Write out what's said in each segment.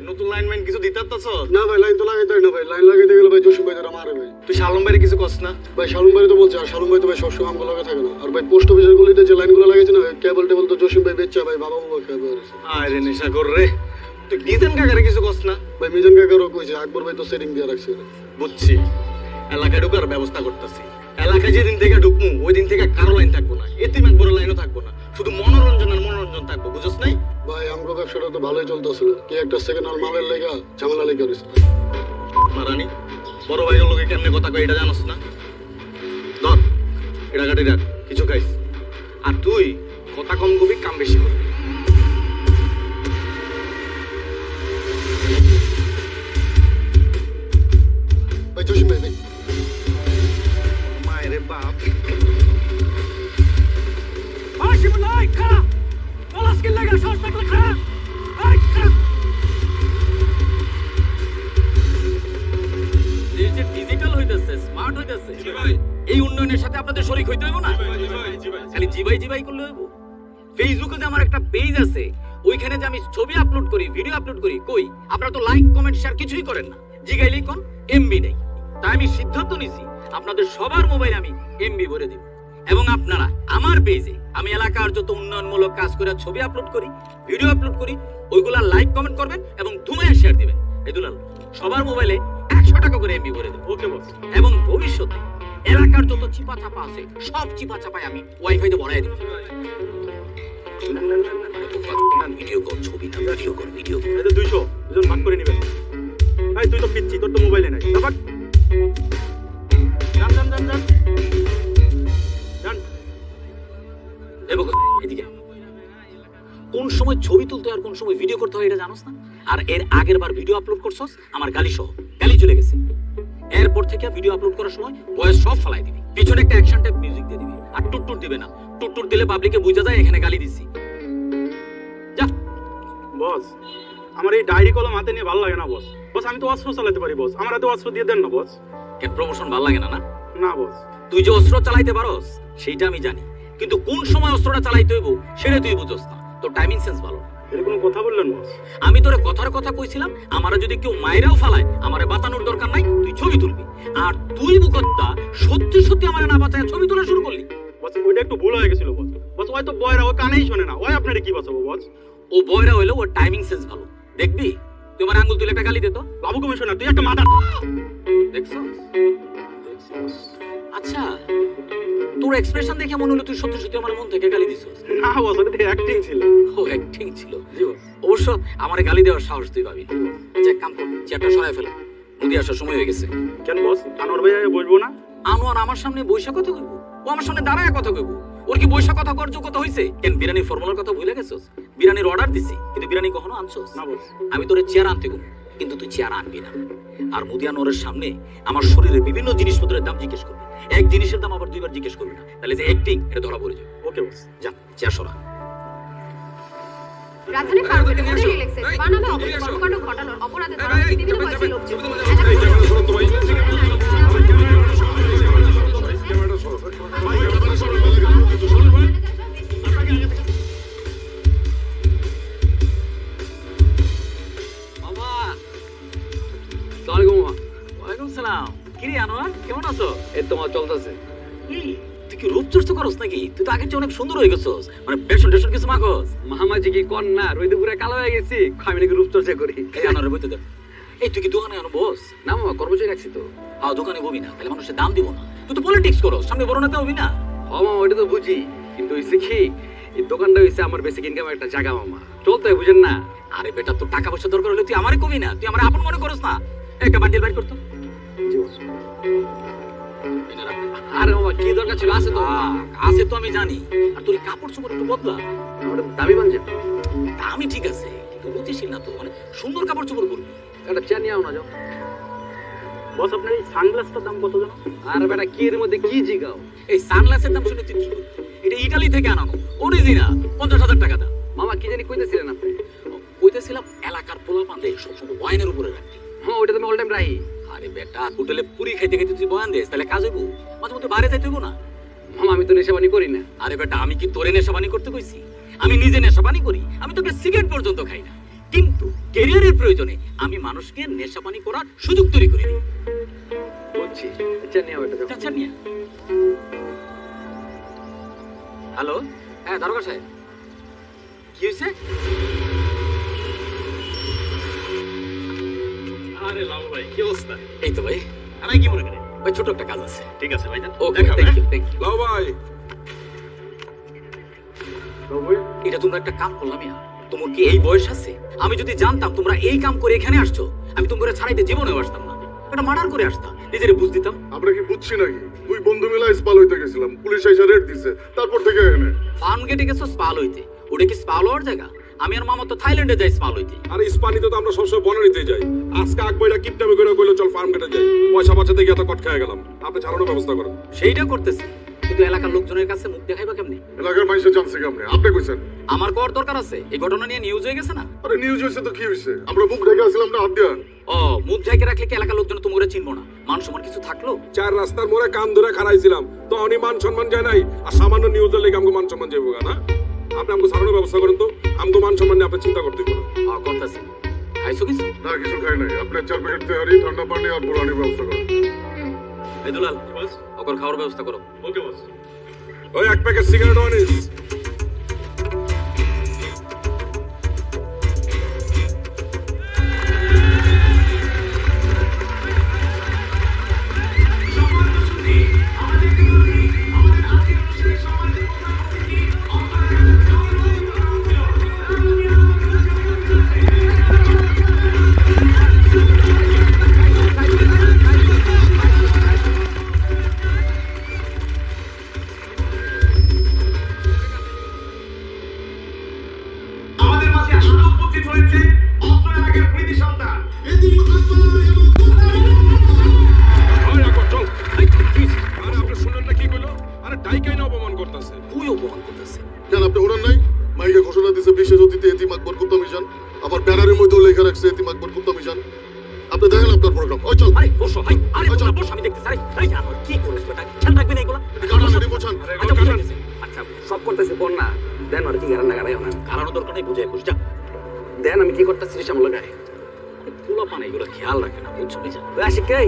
নতুন লাইনম্যান কিছু দিতারতাছ? না ভাই, লাইন তো লাগাইতে হয় না ভাই। লাইন লাগাইতে গেলে ভাই জসিম ভাই তারা মারে ভাই। তুই শালম ভাইরে কিছু কস না? ভাই শালম ভাই তো বলছে, আর শালম ভাই তো ভাই সবসময় আমগুলো লাগা থাকে না। আর ভাই পোস্ট অফিসের গলিতে যে লাইনগুলো লাগাইছে না, কেবল টেবল তো জসিম ভাই বেচছে ভাই, বাবা বাবা খেয়ে বেরোছে। আরে নেশা কর রে। তুই মিজান কাকারে কিছু কস না? ভাই মিজান কাকারও কইছে, আকবর ভাই তো সেটিং দিয়ে রাখছে। বুঝছি, এলাকায় ঢুকার ব্যবস্থা করতেছি। এলাকায় যেদিন থেকে ঢুকমু ওই দিন থেকে কারো লাইন থাকবো না, এতিম একবড় লাইনও থাকবো না, শুধু মনোরঞ্জন আর মনোরঞ্জন থাকবো, বুঝছ নাই? ভাই আমগো ব্যবসাটা তো ভালোই চলতেছিল, কি একটা সেকেন্ড হ্যান্ড মালের লেগা ঝামেলা লেগে গেছে। মারানি বড় ভাইয়ের লোকে কেমনে কথা কয় এটা জানোস না? ধর এটা গাড়ি রাখ, কিছু খাইস। আর তুই কথা কম কবি, কাম বেশি করবি। ভাই জসিম ভাই, ভাই মায়ের বাপ ডিজিটাল হইতেছে, স্মার্ট হইতেছে, এই উন্নয়নের সাথে আপনাদের শরীক হইতে হইব না? খালি জিবাই জিবাই করলে হইব? ফেসবুকে যে আমার একটা পেজ আছে, ওইখানে যে আমি ছবি আপলোড করি, ভিডিও আপলোড করি, কই আপনারা তো লাইক কমেন্ট শেয়ার কিছুই করেন না। জিগাইলেই কোন এমবি নেই। তাই আমি সিদ্ধান্ত নিছি আপনাদের সবার মোবাইলে আমি এমবি ভরে দিব। এবং আপনারা আমার পেজে আমি এলাকার যত উন্নয়নমূলক কাজ করে ছবি আপলোড করি, ভিডিও আপলোড করি, ওইগুলা লাইক কমেন্ট করবেন এবং ধুমায়া শেয়ার দিবেন। এই দুলাল সবার মোবাইলে 100 টাকা করে এমবি ভরে দেব। ওকে বস। এবং ভবিষ্যতে এলাকার যত চিপা চাপা আছে সব চিপা চাপায় আমি ওয়াইফাইতে ভরাই দেব। ভিডিও কর, ছবি না, ভিডিও কর, ভিডিও কর। এটা 200 দুজন ভাগ করে নেবেন। ভাই তুই তো পিচ্ছি, তোর তো মোবাইলে নাই। তারপর জান জান জান জান জান দেখো এদিকে, কোন সময় ছবি তুলতে আর কোন সময় ভিডিও করতে হয় এটা জানোস না? আর এর আগের বার ভিডিও আপলোড করছস আমার গালি সহ, গালি চলে গেছে। এরপর থেকে ভিডিও আপলোড করার সময় ভয়েস সব ফেলাই দিবি, পিছনে একটা অ্যাকশন টাইপ মিউজিক দিয়ে দিবি, আর টুটটুট দিবে না। টুটটুট দিলে পাবলিকে বুঝা যায় এখানে গালি দিছি। যা বস, আমার এই ডায়েরি কলম হাতে নিয়ে ভালো লাগে না বস। বস আমি তো অস্ত্র চালাতে পারি বস, আমার হাতে অস্ত্র দিয়ে দেন না বস। কেন প্রমোশন ভালো লাগে না? না না বস। তুই যে অস্ত্র চালাইতে পারস সেইটা আমি জানি, কিন্তু কোন সময় অস্ত্রটা চালাইতে হইব সেটা তুই বুঝস না। তোর টাইমিং সেন্স ভালো। এর কোনো কথা বললেন বস? আমি তোরে কথার কথা কইছিলাম, আমারে যদি কেউ মাইরাও ফালায় আমারে বাঁচানোর দরকার নাই, তুই ছবি তুলবি। আর তুই বুকত্তা সত্যি সত্যি আমারে না বাঁচায় ছবি তোলা শুরু করলি। বস ওইটা একটু ভুল হয়ে গেছিল বস। বস ওই তো বয়রা, ও কানেই শোনে না, ওই আপনারে কি বাঁচাবো বস? ও বয়রা হইলো, ওর টাইমিং সেন্স ভালো। দেখবি তুই আমার আঙ্গুল তুলে একটা গালি দে তো। বাবু কমিশনার তুই একটা মাথা দেখছস? আচ্ছা, তোর এক্সপ্রেশন দেখে মনে হলো তুই সত্যি সত্যি আমার মন থেকে গালি দিছস। না বস, ওটা অ্যাক্টিং ছিল। ও অ্যাক্টিং ছিল। জি বস। অবশ্য আমারে গালি দেওয়ার সাহস তুই পাবি। আচ্ছা এক কাম কর, চেয়ারটা সরাই ফেল, মুদি আসার সময় হয়ে গেছে। কেন বস, আনোয়ার ভাই বসবো না? আনোয়ার আমার সামনে বৈশা কথা কইব? ও আমার সামনে দাঁড়ায় কথা কইব? ওর কি বৈশা কথা করার যোগ্যতা হইছে? কেন বিরিয়ানির ফর্মুলার কথা ভুলে গেছস? বিরিয়ানির অর্ডার দিছি, কিন্তু বিরিয়ানি কখনো আনছস না বস। আমি তোরে চেয়ার আনতে কইব, কিন্তু তুই চেয়ার আনবি না। আর মুদি আনোয়ারের সামনে আমার শরীরের বিভিন্ন জিনিসপত্রের দাম জিজ্ঞেস করবি, এক জিনিসের দাম আবার দুইবার জিজ্ঞেস করবি না, তাহলে যে অ্যাক্টিং এটা ধরা পড়ে যাবে। ওকে বস। যা চেয়ার সরা। রাজধানী ফার্মগেটে মডেল এক্সেস বানানো অবৈধ কর্মকাণ্ড ঘটানোর অপরাধে ধরা হয়েছে বিভিন্ন বয়সী লোকজন। মামা আসসালামু আলাইকুম। ওয়ালাইকুম সালাম। কি রে আনোয়ার, কেমন আছো? এই তোমার চলতেছে। তুই কি রূপচর্চা করস নাকি? তুই তো আগের চেয়ে অনেক সুন্দর হয়ে গেছস, মানে বেশন টেশন কিছু মাখস? মামাজি কি কর না, রোদে পুরো কালো হয়ে গেছি, আমি নাকি রূপচর্চা করি। এই আনোয়ারের বইতে দে। এই তুই কি দোকানে আনো বস? না মামা, কর্মচারী রাখছি তো। হ্যাঁ দোকানে ববি না, তাহলে মানুষের দাম দিব না। তুই তো পলিটিক্স করস, সামনে বড় নেতা হবি না? হ মামা, ওইটা তো বুঝি, কিন্তু হইছে কি, এই দোকানটা হইছে আমার বেসিক ইনকামের একটা জায়গা মামা, চলতে হয় বুঝেন না। আরে বেটা, তোর টাকা পয়সা দরকার হলে তুই আমারে কবি না, তুই আমার আপন মনে করস না। একটা বান্ডিল বাইর করতো। আরে মামা কি দরকার ছিল, আছে তো মামা। আছে তো আমি জানি, আর তোর এই কাপড় চোপড় একটু বদলা। ওটা দামি বানছে, দামি ঠিক আছে, কিন্তু রুচিশীল না তো, মানে সুন্দর কাপড় চোপড় পরবি। একটা চেয়ার নিয়ে আও না যাও। বস আপনার এই সানগ্লাসটার দাম কত জানো? আর বেটা কি এর মধ্যে কি জিগাও? এই সানগ্লাসের দাম শুনে তুই কি করবি? এটা ইটালি থেকে আনানো, অরিজিনাল, 50,000 টাকা দাম। মামা কি জানি কইতেছিলেন আপনি? কইতেছিলাম এলাকার পোলা পান্ডে সবসময় ওয়াইনের উপরে রাখবি। হ্যাঁ ওইটা তো আমি অল টাইম রাখি। আরে বেটা, হোটেলে পুরি খাইতে খাইতে তুই বয়ান দিস, তাহলে কাজ হইব? মাঝে মধ্যে বাইরে যাইতে হইব না? মামা আমি তো নেশাবানি করি না। আরে বেটা, আমি কি তোরে নেশাবানি করতে কইছি? আমি নিজে নেশাবানি করি, আমি তোকে সিগারেট পর্যন্ত খাই না। ক্যারিয়ারের প্রয়োজনে আমি মানুষকে নেশা পানি করার সুযোগ তৈরি করে দিই। বুঝছি। আচ্ছা নিয়ে ওটা যাও। আচ্ছা নিয়ে হ্যালো, হ্যাঁ দারোগা সাহেব, কি হয়েছে? আরে লাভ ভাই কি অবস্থা? এই তো ভাই, আমি কি মনে করি? ভাই ছোট একটা কাজ আছে। ঠিক আছে ভাই, ওকে, থ্যাংক ইউ, থ্যাংক ইউ। লাভ ভাই। এটা তোমরা একটা কাম করলাম ইয়া, তোমার কি এই বয়স আছে? আমি যদি জানতাম তোমরা এই কাম করে এখানে আসছো, আমি তোমরা ছাড়াইতে জীবনেও আসতাম না, এটা মার্ডার করে আসতাম, নিজের বুঝ দিতাম। আমরা কি বুঝছি নাকি? দুই বন্ধু মিলে স্পাল হইতে গেছিলাম, পুলিশ এসে রেড দিছে, তারপর থেকে এখানে ফার্ম গেটে গেছো স্পাল হইতে, ওটা কি স্পাল হওয়ার জায়গা? আমি আর মামা তো থাইল্যান্ডে যাই স্পাল হইতে। আরে ইস্পানিতে তো আমরা সবসময় বনানীতে যাই। আজকে আকবইরা কিপটামি করে কইলো চল ফার্ম কেটে যাই। পয়সা বাঁচাতে গিয়ে এত কট খেয়ে গেলাম। আপনি ছাড়ানোর ব্যবস্থা করেন। সেইটা করতেছি, কিন্তু এলাকার লোকজনের কাছে মুখ দেখাইবা কেমনি? এলাকার মানুষের জানছে কেমনে? আপনি কইছেন। আমার কর দরকার আছে, এই ঘটনা নিয়ে নিউজ হয়ে গেছে না? আরে নিউজ হয়েছে তো কি হয়েছে? আমরা মুখ ঢেকে আসলাম না হাত দিয়া। ও, মুখ ঢেকে রাখলে কি এলাকার লোকজন তোমাকে চিনবো না? মান সম্মান কিছু থাকলো? চার রাস্তার মোড়ে কান ধরে খাড়াইছিলাম। তো অনি মান সম্মান যায় নাই। আর সামান্য নিউজের লেগে আমাকে মান সম্মান যাবো না। আপনি আমাকে ছাড়ানোর ব্যবস্থা করেন তো। আমাকে মান সম্মান নিয়ে আপনি চিন্তা করতে পারেন। করতেছি। খাইছো কিছু? না কিছু খাই নাই। আপনি 4 প্যাকেট তেহারি, ঠান্ডা পানি আর বুড়ানির ব্যবস্থা করেন। এই দুলাল, ওকর খাওয়ার ব্যবস্থা করো। ওকে বস। ওই 1 প্যাকেট সিগারেট আনিস। আমাদের মাঝে আরো উপস্থিত হয়েছে অত্র এলাকার কৃতি সন্তান ওই আকবর চল। আরে আপনি শুনেন না কি কইলো? আরে ডাইকাই না অপমান করতেছে। তুই অপমান করতেছে। কেন আপনি শুনেন নাই? মাইকে ঘোষণা দিছে বিশেষ অতিথি এতিম আকবর কুত্তা মিশন। আবার ব্যানারের মধ্যেও লেখা রাখছে এতিম আকবর কুত্তা মিশন। আপনি দেখেন আপনার প্রোগ্রাম। ওই চল। আরে বসো, ভাই, আরে বসো, বসো, আমি দেখতেছি। আরে এই আমার কি করিস বেটা? খেয়াল রাখবি না এগুলা? কারণ এটি বোঝান। আচ্ছা, বুঝে গেছি। আচ্ছা সব করতেছি বন্যা। দেন আর কি গারান্না গাড়াই না। কারণ দরকার নেই, বুঝে বস যা। দেন আমি কি করতেছি সামলা গায়ে। পোলা পানি এগুলো খেয়াল রাখে না, বুঝছো বুঝা? ওই আশিক কে?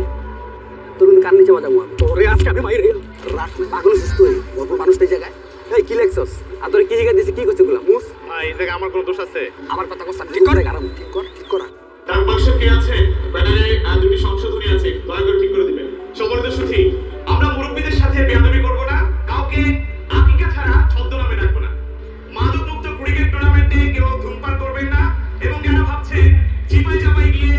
তোর কিন্তু কান নিচে বাজাবো আমি। তোরে আজকে আমি মাইরে রাত পাগল হইছিস তুই। অল্প মানুষ এই জায়গায়। এই কি লেখছস? আর তোরে কি হিগা দিছি কি করছিস গুলা? মুস। এই জায়গায় আমার কোনো দোষ আছে? আমার কথা কষ্ট ঠিক করে গারাম ঠিক কর ঠিক করা। তার পাশে কে আছে? ব্যানারে দুটি সংশোধনী আছে, দয়া করে ঠিক করে দিবেন। সম্মানিত সুধী, আমরা মুরব্বীদের সাথে বেয়াদবি করব না, কাউকে আকিকা ছাড়া ছদ্মনামে ডাকবো না। মাদকমুক্ত ক্রিকেট টুর্নামেন্টে কেউ ধূমপান করবেন না এবং যারা ভাবছেন চিপাই চাপাই গিয়ে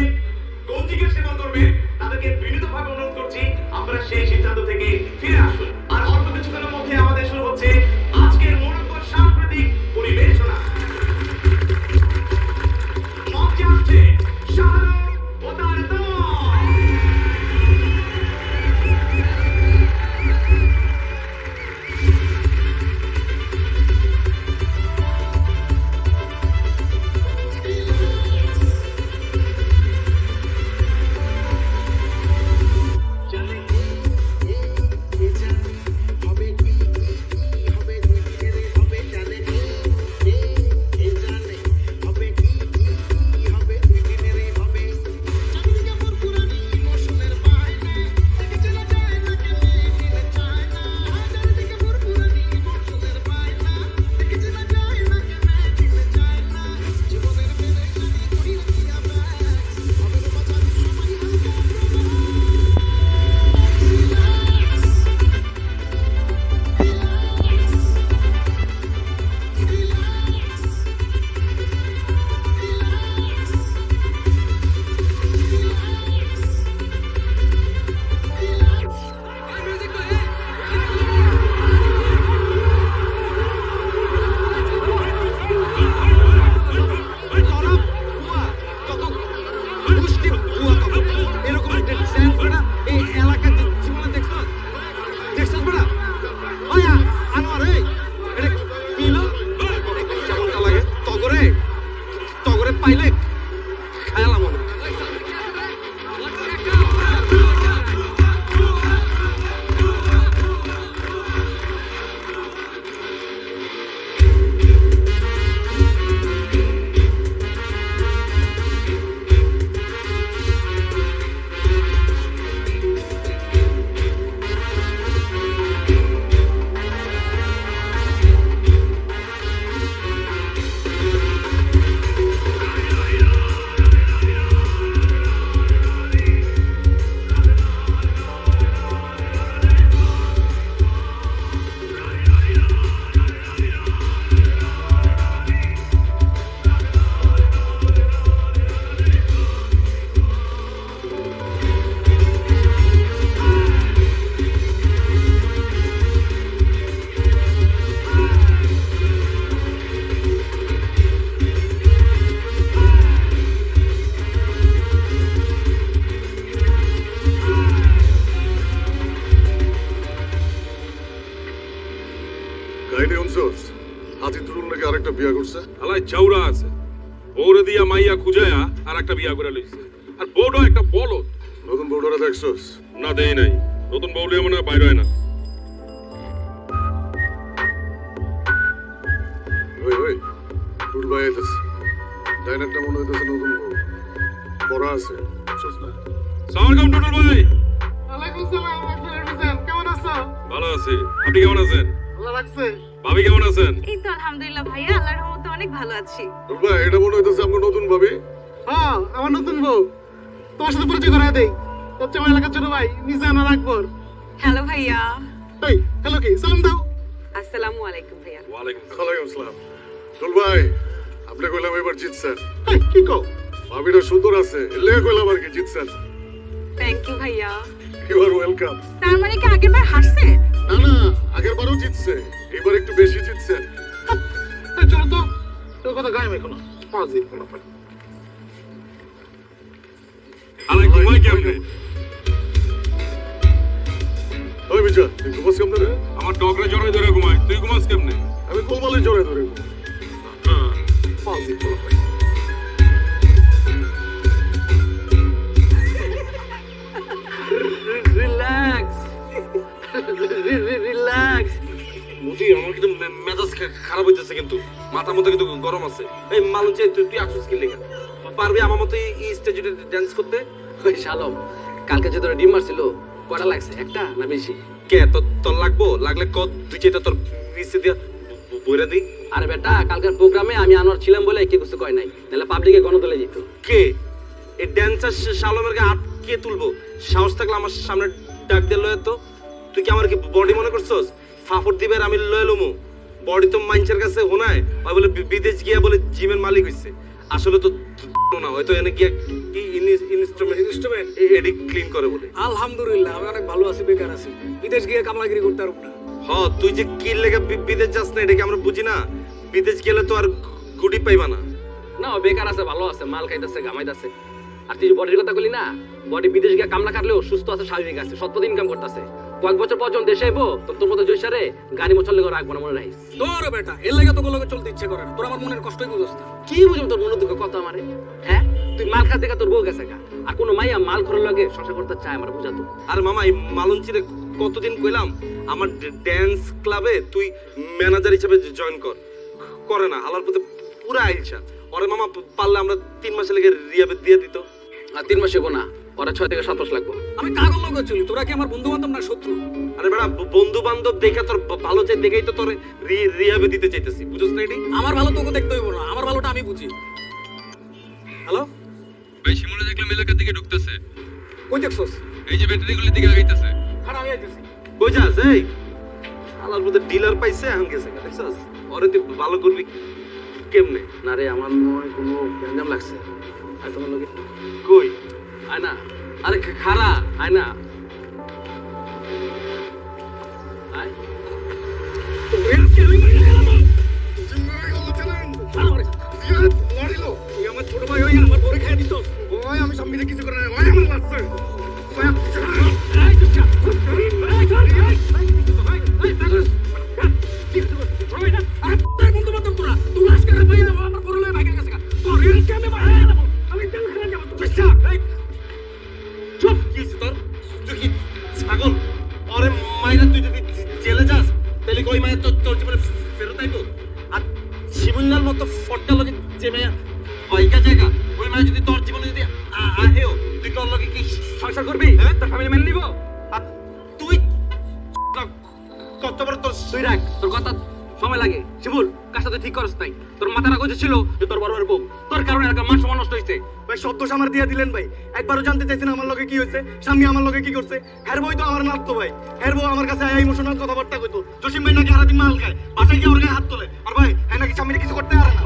কৌতুকের সেবন করবে তাদেরকে বিনীতভাবে অনুরোধ করছি আপনারা সেই সিদ্ধান্ত থেকে ফিরে আসুন। আর অল্প কিছুক্ষণের মধ্যে আমাদের শুরু হচ্ছে আজকের মনোজ্ঞ সাংস্কৃতিক পরিবেশনা। মঞ্চে আসছে শাহরুখ ও তার দল। লাইনে শুনছস হাতি তুরুল নাকি আরেকটা বিয়া করছে। আলাই চাউরা আছে, বউরে দিয়া মাইয়া খুঁজায়া আর একটা বিয়া করে লইছে। আর বউটা একটা বলদ। নতুন বউডারা দেখছস? না দেই নাই, নতুন বউ লিয়ে মনে হয় বাইরে হয় না। ওই ওই টুর ভাই আইতাছে, ডাইনারটা মনে হইতেছে নতুন বউ, পড়া আছে বুঝছস না? সালাম আলাইকুম টুটুল ভাই। ওয়ালাইকুম সালাম, আপনারা মিজান কেমন আছো? ভালো আছি, আপনি কেমন আছেন? ভালো লাগছে? ভাবি কেমন আছেন? এই তো আলহামদুলিল্লাহ ভাইয়া, আল্লাহর রহমতে অনেক ভালো আছি। টুর ভাই এটা মনে হইতেছে আমরা নতুন ভাবি। হ্যাঁ, আমার নতুন বউ। তোমার সাথে পরিচয় করায় দেই। হচ্ছে আমার এলাকার ছোট ভাই মিজান আর আকবর। হ্যালো ভাইয়া। এই হ্যালো, কি সালাম দাও। আসসালামু আলাইকুম ভাইয়া। ওয়ালাইকুম সালাম। ওয়ালাইকুম আসসালাম। টুর ভাই আপনি কইলাম এবার জিতছেন। এই কি কও? ভাবিটা সুন্দর আছে, এলে কইলাম আর কি জিতছেন। থ্যাংক ইউ ভাইয়া। You are welcome. তার মানে কি আগেরবার হাসছে? না না, আগের বারও জিতছে, এবার একটু বেশি জিতছেন। এই চলো তো, তোর কথা গায়ে মেখো না। পাজি কোনো পাই। আলাই ঘুমাই কেমনে? ওই বিজা তুই ঘুমাস কেমনে রে? আমার ডগরে জড়াই ধরে ঘুমাই, তুই ঘুমাস কেমনে? আমি কোলমালে জড়ে ধরে ঘুমাই। পাজি কোনো পাই। Relax relax. মুদি আমার কিন্তু মেজাজ খারাপ হইতেছে, কিন্তু মাথার মধ্যে কিন্তু গরম আছে। এই মালুন চাই, তুই আসছিস কি লেগে? পারবি আমার মতো এই স্টেজে ড্যান্স করতে? ওই শালম, কালকে যে তোরা ডিম মারছিল কটা লাগছে, একটা না বেশি? কে তোর লাগবো? লাগলে ক দুই চারটা তোর পিছে দিয়া বইরা দিই। আরে বেটা, কালকের প্রোগ্রামে আমি আনোয়ার ছিলাম বলে কে কিছু কয় নাই, নাহলে পাবলিকে গণতলে যেত। কে এই ড্যান্সার শালমের গায়ে হাত কে তুলবো? সাহস থাকলে আমার সামনে ডাক দিয়ে লয়ে তো। তুই কি আমার কি বডি মনে করছস? ফাফর দিবে আর আমি লয়ে লমু? বডি তো মাইনছের কাছে হোনায়, ওই বলে বিদেশ গিয়া বলে জিমের মালিক হইছে। আসলে তো না, হয়তো এনে গিয়া কি ইনস্ট্রুমেন্ট এডি ক্লিন করে বলে। আলহামদুলিল্লাহ আমি অনেক ভালো আছি, বেকার আছি, বিদেশ গিয়ে কামলাগিরি করতে পারবো না। হ, তুই যে কি লেগে বিদেশ যাস না এটা কি আমরা বুঝি না? বিদেশ গেলে তো আর গুডি পাইবা না। না, ও বেকার আছে, ভালো আছে, মাল খাইতেছে, গামাইতেছে। আর তুই যে বডির কথা বলি না, বডি বিদেশ গিয়ে কামলা খাটলেও সুস্থ আছে, স্বাভাবিক আছে, সৎপথে ইনকাম করতেছে। কয়েক বছর পর যখন দেশে আইবো তোর মতো জয়সারে গাড়ি মোচল লেগে রাখবো না, মনে রাখিস। তোর বেটা এর লাগে তো লগে চলতে ইচ্ছে করে না, তোর আমার মনের কষ্টই বুঝছ না। কি বুঝবো তোর মনের দুঃখ কত আমারে? হ্যাঁ, তুই মাল খাস দেখা তোর বউ গেছে গা, আর কোনো মাইয়া মাল খোরের লগে সংসার করতে চায় আমার বুঝাতো। আর মামা এই মালঞ্চিরে কতদিন কইলাম আমার ড্যান্স ক্লাবে তুই ম্যানেজার হিসেবে জয়েন কর, করে না। হালার পথে পুরা আইলছা। ওরে মামা পারলে আমরা 3 মাসে লেগে রিয়াবে দিয়ে দিত। আর 3 মাস হবো না, ওরা 6 থেকে 7 মাস লাগবো। আমি কাগল লগে চলি, তোরা কি আমার বন্ধু বান্ধব না শত্রু? আরে বেড়া, বন্ধু বান্ধব দেখে তোর ভালো চাই দেখেই তো তোর রিয়াবে দিতে চাইতেছি, বুঝছ না? এটি আমার ভালো তোকে দেখতে হইব না, আমার ভালোটা আমি বুঝি। হ্যালো ভাই, শিমুলে দেখলাম এলাকার দিকে ঢুকতেছে। কই দেখছস? এই যে ব্যাটারিগুলোর দিকে আগাইতেছে। খারাপ আমি আইতেছি। কই যাস? এই হালার মধ্যে ডিলার পাইছে, এখন গেছে, দেখছস? ওরে তুই ভালো করবি কেমনে? না রে, আমার মনে হয় কোনো গ্যাঞ্জাম লাগছে। আর তোমার লগে কই আয় না, আরে খারা আয় না, আয়। আমার ছোট ভাই হয়ে আমার পরে খেয়ে দিত। আমি সামনে কিছু করে না, আমার লাগছে। চুপ! কি হইছে তোর? তুই কি ছাগল? ওরে মাইরা তুই যদি জেলে যাস তাহলে ওই মায়ের তোর জীবনে ফেরত আইব? আর শিমুল্লার মতো ফটকা লগে যে মেয়া বাইকা জায়গা, ওই মায়ের যদি তোর জীবনে যদি আহেও, তুই তোর লগে কি সংসার করবি? হ্যাঁ, তোর ফ্যামিলি মেনে নিব? আর তুই কত বড় তোর তুই রাখ, তোর কথা সময় লাগে। শিমুল, কার সাথে ঠিক করছ নাই? তোর মাথা রাখো যে ছিল যে তোর বড় বড় বউ, তোর কারণে এলাকার মান সম্মান নষ্ট হইছে। ভাই সব দোষ আমার দিয়ে দিলেন ভাই। একবারও জানতে চাইছেন আমার লগে কি হয়েছে, স্বামী আমার লগে কি করছে? হের বই তো আমার মারতো ভাই। হের বউ আমার কাছে ইমোশনাল কথাবার্তা কইতো। জসিম ভাই নাকি সারাদিন মাল খায়, বাসায় গিয়ে ওর গায়ে হাত তোলে। আর ভাই হ্যাঁ নাকি স্বামীর কিছু করতে পারে না।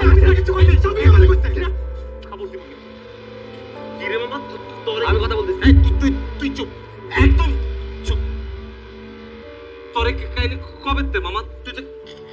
আমি তো কিছু করি নাই, স্বামী আমার করতে খবর দিব কি রে মামা? তোর আমি কথা বলতেছি। এই তুই তুই চুপ, একদম চুপ। তোরে কাইনি কবে তে মামা? তুই তো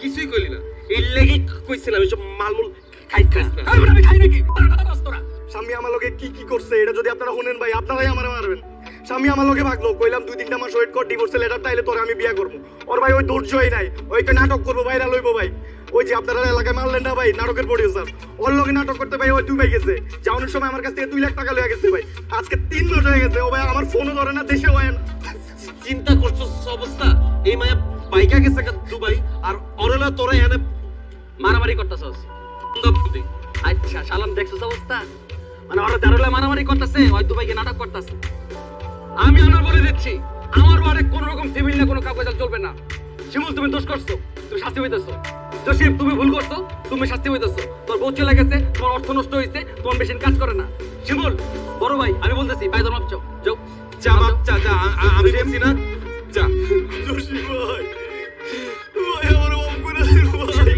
কিছুই কইলি না। এই লেগে কইছিলাম এসব মালমুল খাইছিস না। আমি খাই নাকি? তোরা তোরা স্বামী আমার লগে কি কি করছে এটা যদি আপনারা শুনেন ভাই আপনারাই আমারে মারবেন। স্বামী আমার লগে ভাগলো, কইলাম 2-3টা মাস ওয়েট কর, ডিভোর্সের লেটার তাইলে তোরে আমি বিয়া করবো। ওর ভাই ওই ধৈর্যই নাই, ওইটা নাটক করবো, ভাইরা লইবো ভাই। ওই যে আপনারা এলাকায় মারলেন না ভাই, নাটকের প্রডিউসার, ওর লগে নাটক করতে ভাই ওই দুবাই গেছে, যাওয়ানোর সময় আমার কাছ থেকে 2 লাখ টাকা লয়ে গেছে ভাই। আজকে 3 মাস হয়ে গেছে, ও ভাই আমার ফোনও ধরে না, দেশে হয় না। চিন্তা করছো অবস্থা, এই মায়া বাইকা গেছে দুবাই, আর অরলা তোরা এনে মারামারি করতেছস। আচ্ছা শালাম দেখছস অবস্থা, মানে ওরা দারুলে মারামারি করতেছে, হয়তো ভাইকে নাটক করতেছে। আমি আমার বলে দিচ্ছি, আমার বাড়ি কোন রকম সিভিল না কোনো কাগজ চলবে না। শিমুল তুমি দোষ করছো, তুমি শাস্তি হইতেছো। জসিম তুমি ভুল করছো, তুমি শাস্তি হইতেছো। তোর বউ চলে গেছে, তোমার অর্থ নষ্ট হয়েছে, তোমার মেশিন কাজ করে না। শিমুল বড় ভাই আমি বলতেছি, ভাই ধর্ম যাও যাও যা বাপ যা যা, আমি বলছি না, যা। জসিম ভাই, ভাই আমার মাফ করে দিন ভাই।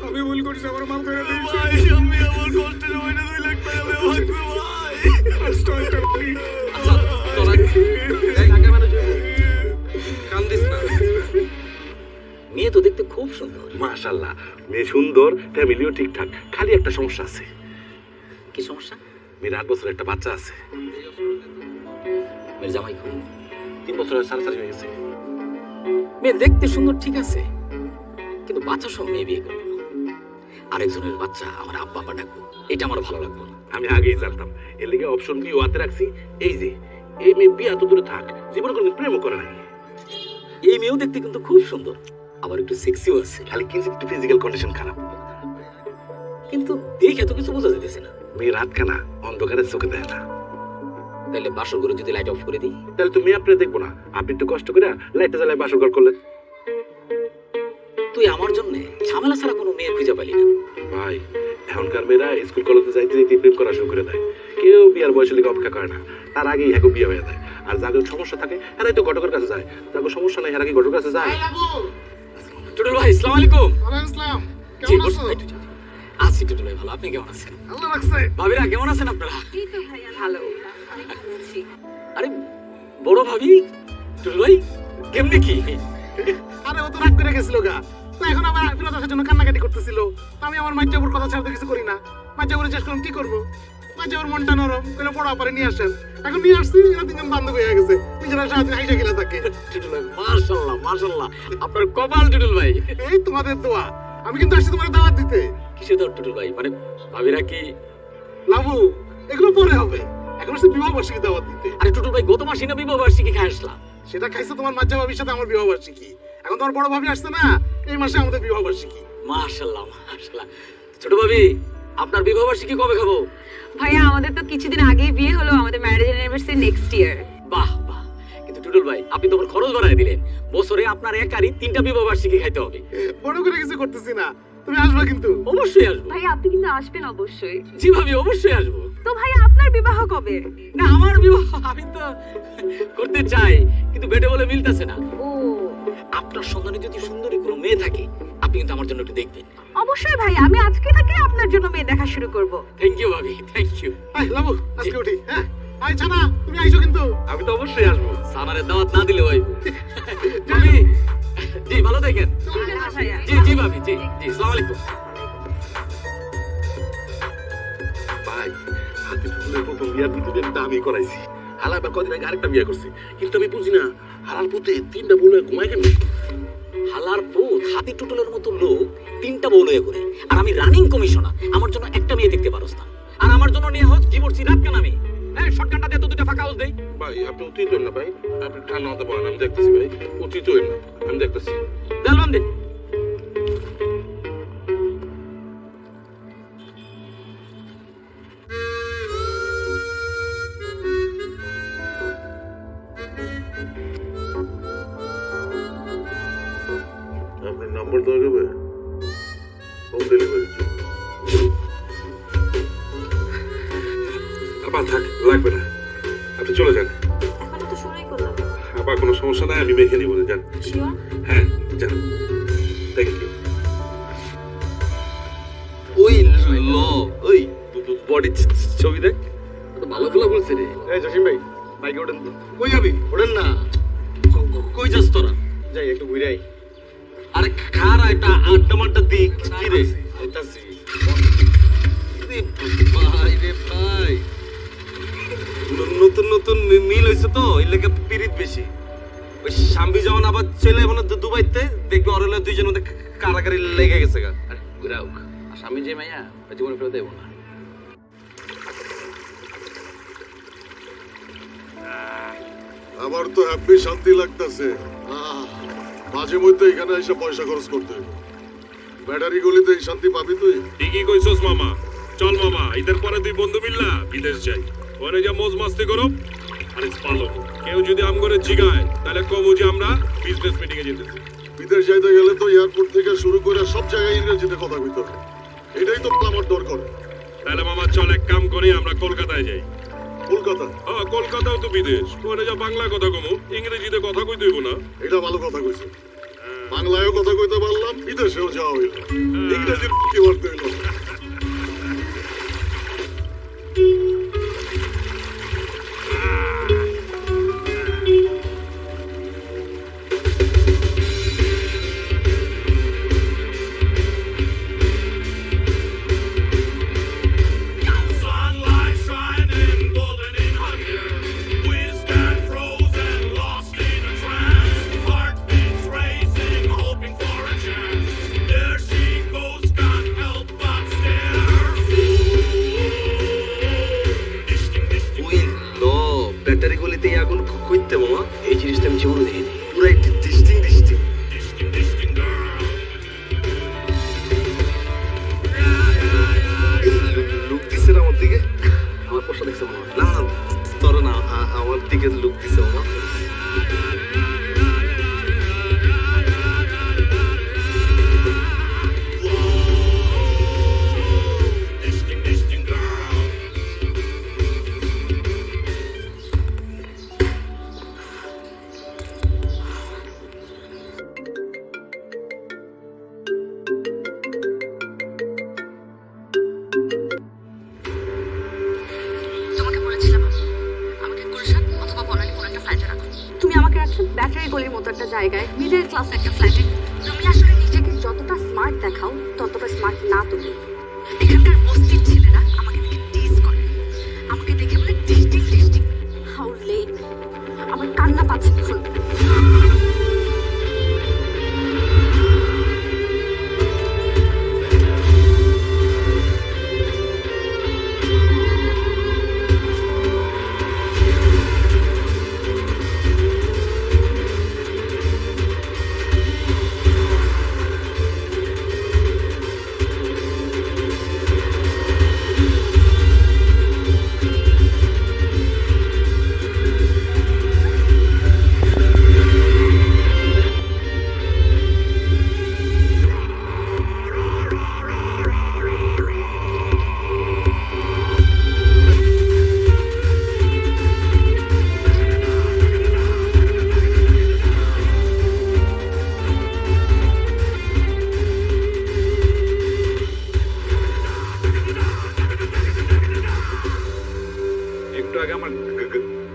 আমি ভুল করছি, আমার মাফ করে দিন ভাই আমি আমার কষ্টের সময়টা 2 লাখ টাকা লয়ে ভাগবো ভাই। আচ্ছা তোরা এই আগে মানুষ কান্দিস না। মেয়ে তো দেখতে খুব সুন্দর। মাশাআল্লাহ, মেয়ে সুন্দর, ফ্যামিলিও ঠিকঠাক, খালি একটা সমস্যা আছে। কি সমস্যা? মেয়ের 8 বছরের একটা বাচ্চা আছে। মেয়ের জামাই খুব 3 বছরের সারাসারি হয়ে গেছে। মেয়ে দেখতে সুন্দর ঠিক আছে, কিন্তু বাচ্চা সব মেয়ে বিয়ে করবো না। আরেকজনের বাচ্চা আমার আব্বা আব্বা ডাকবো, এটা আমার ভালো লাগলো না। আমি আগেই জানতাম, এর লিগে অপশন বি ওয়াতে রাখছি। এই যে এই মেয়ে বিয়া তো দূরে থাক, জীবনে কোনোদিন প্রেমও করে নাই। এই মেয়েও দেখতে কিন্তু খুব সুন্দর, আবার একটু সেক্সিও আছে, খালি কিঞ্চিত একটু ফিজিক্যাল কন্ডিশন খারাপ। কিন্তু দেখে এত কিছু বোঝা যেতেছে না। মেয়ে রাতখানা অন্ধকারে চোখে দেয় না। তাহলে বাসর ঘরে যদি লাইট অফ করে দিই? তাহলে তো মেয়ে আপনি দেখবো না, আপনি একটু কষ্ট করে লাইটটা জ্বালায় বাসর ঘর করলেন। তুই আমার জন্য ঝামেলা ছাড়া কোনো মেয়ে খুঁজে পালি না। ভাই এখনকার মেয়েরা স্কুল কলেজে যাইতে যাইতে প্রেম করা শুরু করে দেয়, কেউ বিয়ার বয়সের লিগে অপেক্ষা করে না, তার আগেই হ্যাঁ বিয়ে হয়ে যায়। আর যাদের সমস্যা থাকে এরাই তো ঘটকের কাছে যায়, যাদের সমস্যা নাই এরা কি ঘটকের কাছে যায়? টুটুল ভাই আসসালামু আলাইকুম। আসসালাম, জি, কেমন বসুন। আছো? আছি টুটুল ভাই, ভালো। আপনি কেমন আছেন? আল্লাহ রাখছে। ভাবিরা কেমন আছেন আপনারা? এই তো ভাইয়া ভালো, আমি ভালো আছি। আরে বড় ভাবি, টুটুল ভাই কেমনে কি? আরে ও তো রাগ করে গেছিল গা, তো এখন আবার ফিরত আসার জন্য কান্নাকাটি করতেছিল। তো আমি আমার মাজ্জাবুর কথা ছাড়া তো কিছু করি না। মাজ্জাবুরে চেষ্টা করলাম কি করবো, মাজ্জাবুর মনটা নরম, কইলে বড় আপারে নিয়ে আসেন। এখন নিয়ে আসছি, এরা 3 জন বান্ধবী হয়ে গেছে, নিজেরা সারাদিন হাইসা গেলে থাকে। টুটুল ভাই মাশাআল্লাহ মাশাআল্লাহ, আপনার কপাল টুটুল ভাই। এই তোমাদের দোয়া, আমি কিন্তু আসছি তোমার দাওয়াত দিতে। কিসে তোর টুটুল ভাই, মানে ভাবিরা কি? লাভু এগুলো পরে হবে, এখন আসছে বিবাহ বার্ষিকী দাওয়াত দিতে। আরে টুটুল ভাই গত মাসে না বিবাহ বার্ষিকী খাই আসলাম। সেটা খাইছে তোমার মাজ্জা ভাবির সাথে আমার বিবাহ বার্ষিকী। এখন তোমার বড় ভাবি আসছে না, এই মাসে আমাদের বিবাহ বার্ষিকী। মাশাআল্লাহ মাশাআল্লাহ। ছোট ভাবি আপনার বিবাহ বার্ষিকী কবে খাবো? ভাইয়া আমাদের তো কিছুদিন আগেই বিয়ে হলো, আমাদের ম্যারেজ অ্যানিভার্সারি নেক্সট ইয়ার। বাহ বাহ, কিন্তু টুটুল ভাই আপনি তো খরচ বাড়ায় দিলেন, বছরে আপনার একারই 3টা বিবাহ বার্ষিকী খাইতে হবে। বড় করে কিছু করতেছি না, তুমি আসবে কিন্তু। অবশ্যই আসবো। ভাইয়া আপনি কিন্তু আসবেন অবশ্যই। জি ভাবি অবশ্যই আসবো। তো ভাইয়া আপনার বিবাহ কবে? না আমার বিবাহ আমি তো করতে চাই, কিন্তু বেটে বলে মিলতেছে না। ও আপনার সন্ধানে যদি সুন্দরী কোনো মেয়ে থাকে আপনি কিন্তু আমার জন্য একটু দেখবেন। অবশ্যই ভাইয়া, আমি আজকে থেকে আপনার জন্য মেয়ে দেখা শুরু করব। থ্যাংক ইউ ভাবি, থ্যাংক ইউ। আই লাভু আজকে উঠি। হ্যাঁ আই ছানা তুমি আইছো কিন্তু। আমি তো অবশ্যই আসবো, সানারের দাওয়াত না দিলে ভাই। ভাবি জি ভালো থাকেন। ভাইয়া জি জি ভাবি, জি জি আসসালামু আলাইকুম। ভাই হাতে ফুলের প্রথম বিয়ার বিয়েটা আমি করাইছি। হালা এবার কদিন আগে আরেকটা বিয়ে করছে, কিন্তু আমি বুঝি না হালার পুতে 3টা বলে ঘুমায় কেন? হালার পুত হাতি টুটুলের মতো লোক 3টা বউ লয়ে করে, আর আমি রানিং কমিশনার, আমার জন্য একটা মেয়ে দেখতে পারোস না, আর আমার জন্য নিয়ে হোক ডিভোর্সি রাত কেন আমি? এই শর্টকাটটা দিয়ে তো 2টা ফাঁকা হাউস দেই। ভাই আপনি উচিত হন না ভাই, আপনি ঠান্ডা হতে পারেন, আমি দেখতেছি ভাই, উচিত হন না, আমি দেখতেছি। দেলবান দে। আপনার নাম্বার দেওয়া যাবে? Home delivery. আবার থাক, লাগবে না, আপনি চলে যান। এখনো তো শুরুই করলাম। আবার কোনো সমস্যা নাই, আমি মেখে নিব, যান। শিওর? হ্যাঁ যান, থ্যাংক ইউ। ওই ল ওই বডি ছবি দেখ, তো ভালো ফেলা বলছে রে। এই জসিম ভাই, বাইকে ওঠেন তো। কই যাবি? ওঠেন না, কই যাস তোরা? যাই একটু ঘুরে আই। আরে খারা এটা আড্ডা মাড্ডা দিক কি রে? আইতাছি রে ভাই রে ভাই। নতুন নতুন মিল হয়েছে তো এই লেগে পিরিত বেশি। ওই স্বামী যখন আবার চলে মানে দুবাইতে দেখবে ওর হলে দুইজনের মধ্যে কারাকারি লেগে গেছে গা। আরে ঘুরে হোক আর স্বামী যে মাইয়া ওই জীবনে ফেরত দেবো না। আমার তো হ্যাপি শান্তি লাগতেছে। মাঝে মধ্যে এখানে এসে পয়সা খরচ করতে হইব। ব্যাটারি গলিতে এই শান্তি পাবি তুই? ঠিকই কইছস মামা। চল মামা, ঈদের পরে দুই বন্ধু মিললা বিদেশ যাই, ওখানে যা মজ মাস্তি করো আর পালো। কেউ যদি আম করে জিগায় তাহলে কমু যে আমরা বিজনেস মিটিং এ যেতেছি। বিদেশ যাইতে গেলে তো এয়ারপোর্ট থেকে শুরু করে সব জায়গায় ইংরেজিতে কথা কইতে হবে। এটাই তো আমার দরকার। তাহলে মামা চল এক কাম করি, আমরা কলকাতায় যাই। কলকাতা? হ্যাঁ, কলকাতাও তো বিদেশ, ওখানে যা বাংলা কথা কমু, ইংরেজিতে কথা কইতে হইব না। এটা ভালো কথা কইছো। বাংলায়ও কথা কইতে পারলাম, বিদেশেও যাওয়া হইল, ইংরেজি কি বলতে হইল। ব্যাটারি গলিতে আগুন কইতে মামা, এই জিনিসটা আমি জীবনে দেখিনি। পুরো একটি ডিস্টিং লুক দিছে আমার দিকে। আমার প্রশ্ন দেখছে মামা। না না, তোর না, আমার দিকে লুক দিছে মামা। তোমাকে বলেছিলাম আমাকে গুলশান অথবা বনানী কোনো একটা ফ্ল্যাটে রাখো। তুমি আমাকে রাখছো ব্যাটারি গলির মতো একটা জায়গায়, মিডল ক্লাস একটা ফ্ল্যাটে। তুমি আসলে নিজেকে যতটা স্মার্ট দেখাও ততটা স্মার্ট না তুমি। এখানকার বস্তির ছেলেরা আমাকে দেখে টিজ করে, আমাকে দেখে বলে ডিস্টিং। How late! আমার কান্না পাচ্ছে এখন।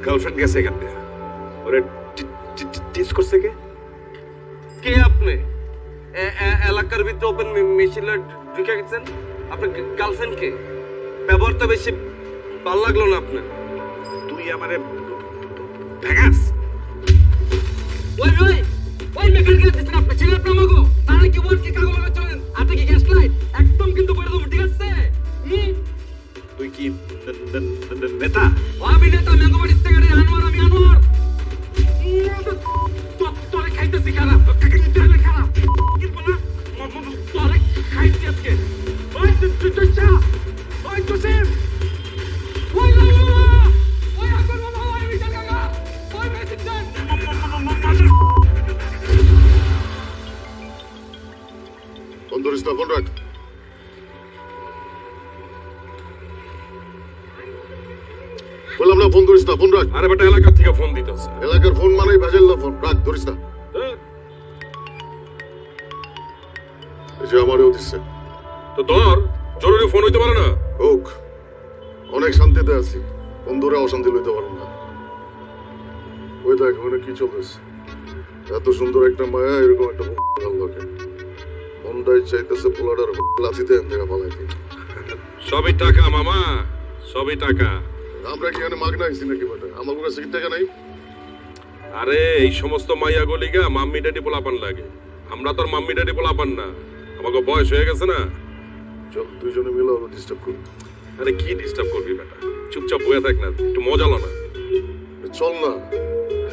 গার্লফ্রেন্ড গেছে এখান থেকে, ওরে টিচ করছে কে? কে আপনি? এলাকার ভিতরে ওপেন মেশিনে ঢুকে গেছেন? আপনার গার্লফ্রেন্ড কে? ব্যবহারটা বেশি ভালো লাগলো না আপনার। তুই আমারে ভেগাস? ওই মেকানিক দিচ্ছেন আপনি, ছিলেন আপনি আমাকে, তাহলে কি বল কি কাগজ লাগা চলেন? আপনি কি গ্যাস লাইট একদম কিন্তু বলে দেবো, ঠিক আছে? তুই কি নেতা? আমি নেতা, ম্যাঙ্গো বাড়ি থেকে আনোয়ার, আমি আনোয়ার। তোরে খাইতেছি খারাপ, খারাপ কিন্তু না, তোরে খাইতে আজকে। ওই তুই ওই জোসেফ, ওই লালা, ওই আকবর মামা, ওই মিজান কাকা, ওই মেসিজান। ফোন ধরিস না, ফোন রাখ। বললাম না ফোন ধরিস না, ফোন রাখ। আরে বেটা, এলাকা থেকে ফোন দিতেছে। এলাকার ফোন মানেই ভেজাল না, ফোন রাখ, ধরিস না। এই যে আমারও দিচ্ছে। তো তোর জরুরি ফোন হইতে পারে না? হোক, অনেক শান্তিতে আছি, ফোন ধরে অশান্তি লইতে পারবো না। ওই দেখ ওখানে কি চলতেছে। এত সুন্দর একটা মায়া, এরকম একটা ভাল লাগে। মনটাই চাইতেছে পোলাটার লাথিতে দেখা পালাইতে। সবই টাকা মামা, সবই টাকা। আমরা কি এখানে মাগনা আইছি নাকি বেটা? আমার কাছে কি টাকা নাই? আরে এই সমস্ত মাইয়া গলিগা মাম্মি ড্যাডি পোলাপান লাগে, আমরা তোর মাম্মি ড্যাডি পোলাপান না, আমাকে বয়স হয়ে গেছে না। চল দুইজনে মিলে ওরা ডিস্টার্ব করি। আরে কি ডিস্টার্ব করবি বেটা, চুপচাপ বয়ে থাক না, একটু মজা লো না। চল না।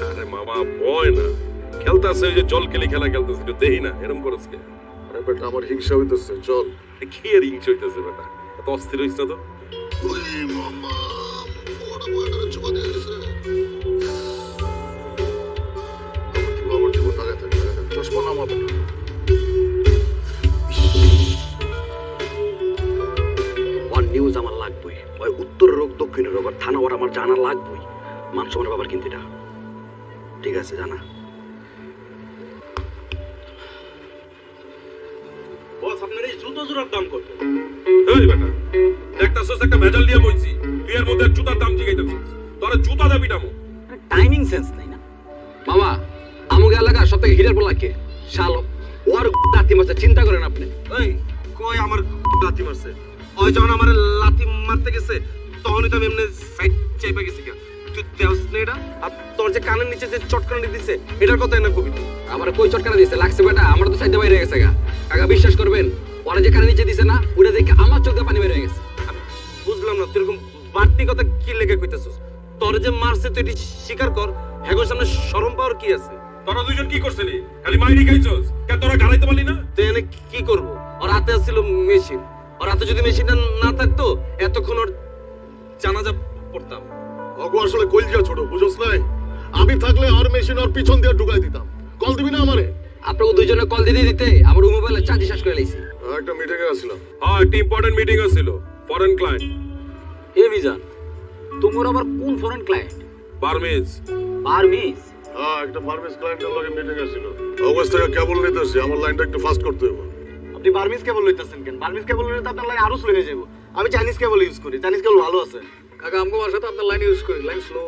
আরে মামা বয় না, খেলতেছে ওই যে জল কেলি খেলা খেলতেছে, একটু দেহি না এরকম করস কে? আরে বেটা আমার হিংসা হইতেছে, চল। কি আর হিংসা হইতেছে বেটা, এত অস্থির হইছ না তো। ওই মামা ওরা বড় চুপা দিয়ে গেছে। আমার জীবন লাগাতে চশমা নামা বেটা। ওয়ান নিউজ আমার লাগবে, ওই উত্তরের রোগ দক্ষিণের রোগ আর থানা ওর আমার জানা লাগবেই। মান সম্মানের ব্যাপার কিন্তু এটা ঠিক আছে জানা। বস আপনার এই জুতো জোড়ার দাম কত? এই বেটা দেখতাছস একটা ভেজাল দিয়ে বইছি, তুই এর মধ্যে জুতার দাম জিগাইতেছিস, তোর জুতা দাবি দামো। টাইমিং সেন্স নাই না মামা আমাকে এলাকা সব থেকে হিরের বলা কে শালো, ওর দাঁতি মারছে, চিন্তা করেন আপনি। এই কই আমার লাথি মারছে? ওই যখন আমার লাথি মারতে গেছে তখনই তো আমি এমনি সাইড চেপে গেছি। কেন তুই দেওস না এটা? আর তোর যে কানের নিচে যে চটকানি দিছে এটার কথা না কবি? আমার কই চটকানা দিছে লাগছে বেটা, আমার তো সাইডে বাইরে গেছে গা। কাকা বিশ্বাস করবেন, ওরা যে কানে নিচে দিছে না, ওটা দেখে আমার চোখে পানি বের হয়ে গেছে। বুঝলাম না তুই এরকম বাড়তি কথা কি লেগে কইতেছিস? তোর যে মারছে তুই এটি স্বীকার কর, হ্যাগোর সামনে শরম পাওয়ার কি আছে? তোরা দুইজন কি করছিলি? খালি মাইরি খাইছস, কেন তোরা গালাইতে পারলি না? তুই এনে কি করবো? ওর হাতে আসছিল মেশিন, ওর হাতে যদি মেশিনটা না থাকতো এতক্ষণ ওর জানাজা পড়তাম। অগো আসলে কলজা ছোট, বুঝছ নাই? আমি থাকলে আর মেশিন আর পিছন দিয়ে ঢুকাই দিতাম। কল দিবি না আমারে? আপনাকে দুইজনে কল দিতে দিতে আমার মোবাইলে চার্জ শেষ করে লাইছি। একটা মিটিং এ আসছিলাম। হ্যাঁ একটা ইম্পর্টেন্ট মিটিং ছিল, ফরেন ক্লায়েন্ট। এ মিজান তোমার আবার কোন ফরেন ক্লায়েন্ট? বার্মিজ। বার্মিজ? হ্যাঁ একটা ফার্মেস ক্লায়েন্টের লগে মিটিং এ ছিল। অগস্ট থেকে কেবল নিতেছি, আমার লাইনটা একটু ফাস্ট করতে হবে। আপনি বার্মিজ কেবল লইতেছেন কেন? বার্মিজ কেবল লইলে তো আপনার লাইন আরো স্লো হয়ে যাবো। আমি চাইনিজ কেবল ইউজ করি, চাইনিজ কেবল ভালো আছে। কাকা আমগো বাসাতে আপনার লাইন ইউজ করি, লাইন স্লো।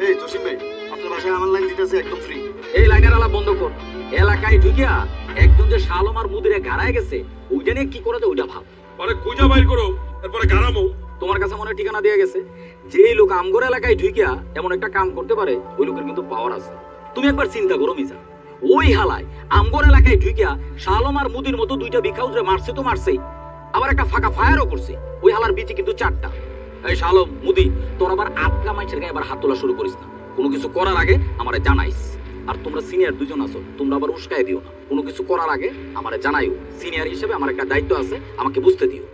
এই জসিম ভাই আপনার বাসায় আমার লাইন দিতেছে একদম ফ্রি। এই লাইনের আলা বন্ধ কর। এলাকায় ঢুকিয়া একজন যে শালম আর মুদিরে গাড়ায় গেছে ওইটা নিয়ে কি করা যায় ওইটা ভাব। পরে খুঁজা বাইর করো, তারপরে গারামো। তোমার কাছে মনে হয় ঠিকানা দিয়ে গেছে। যেই লোক আমগর এলাকায় ঢুকিয়া এমন একটা কাম করতে পারে ওই লোকের কিন্তু পাওয়ার আছে। তুমি একবার চিন্তা করো মিজান, ওই হালায় আমগর এলাকায় ঢুকিয়া শালম আর মুদির মতো দুইটা বিখাউজরে মারছে তো মারছেই, আবার একটা ফাঁকা ফায়ারও করছে। ওই হালার বিচি কিন্তু 4টা। এই শালম মুদি তোর আবার আটকা মাইছের গায়ে আবার হাত তোলা শুরু করিস না। কোনো কিছু করার আগে আমারে জানাইস। আর তোমরা সিনিয়র দুজন আছো, তোমরা আবার উস্কায় দিও না। কোনো কিছু করার আগে আমারে জানাইও। সিনিয়র হিসেবে আমার একটা দায়িত্ব আছে, আমাকে বুঝতে দিও।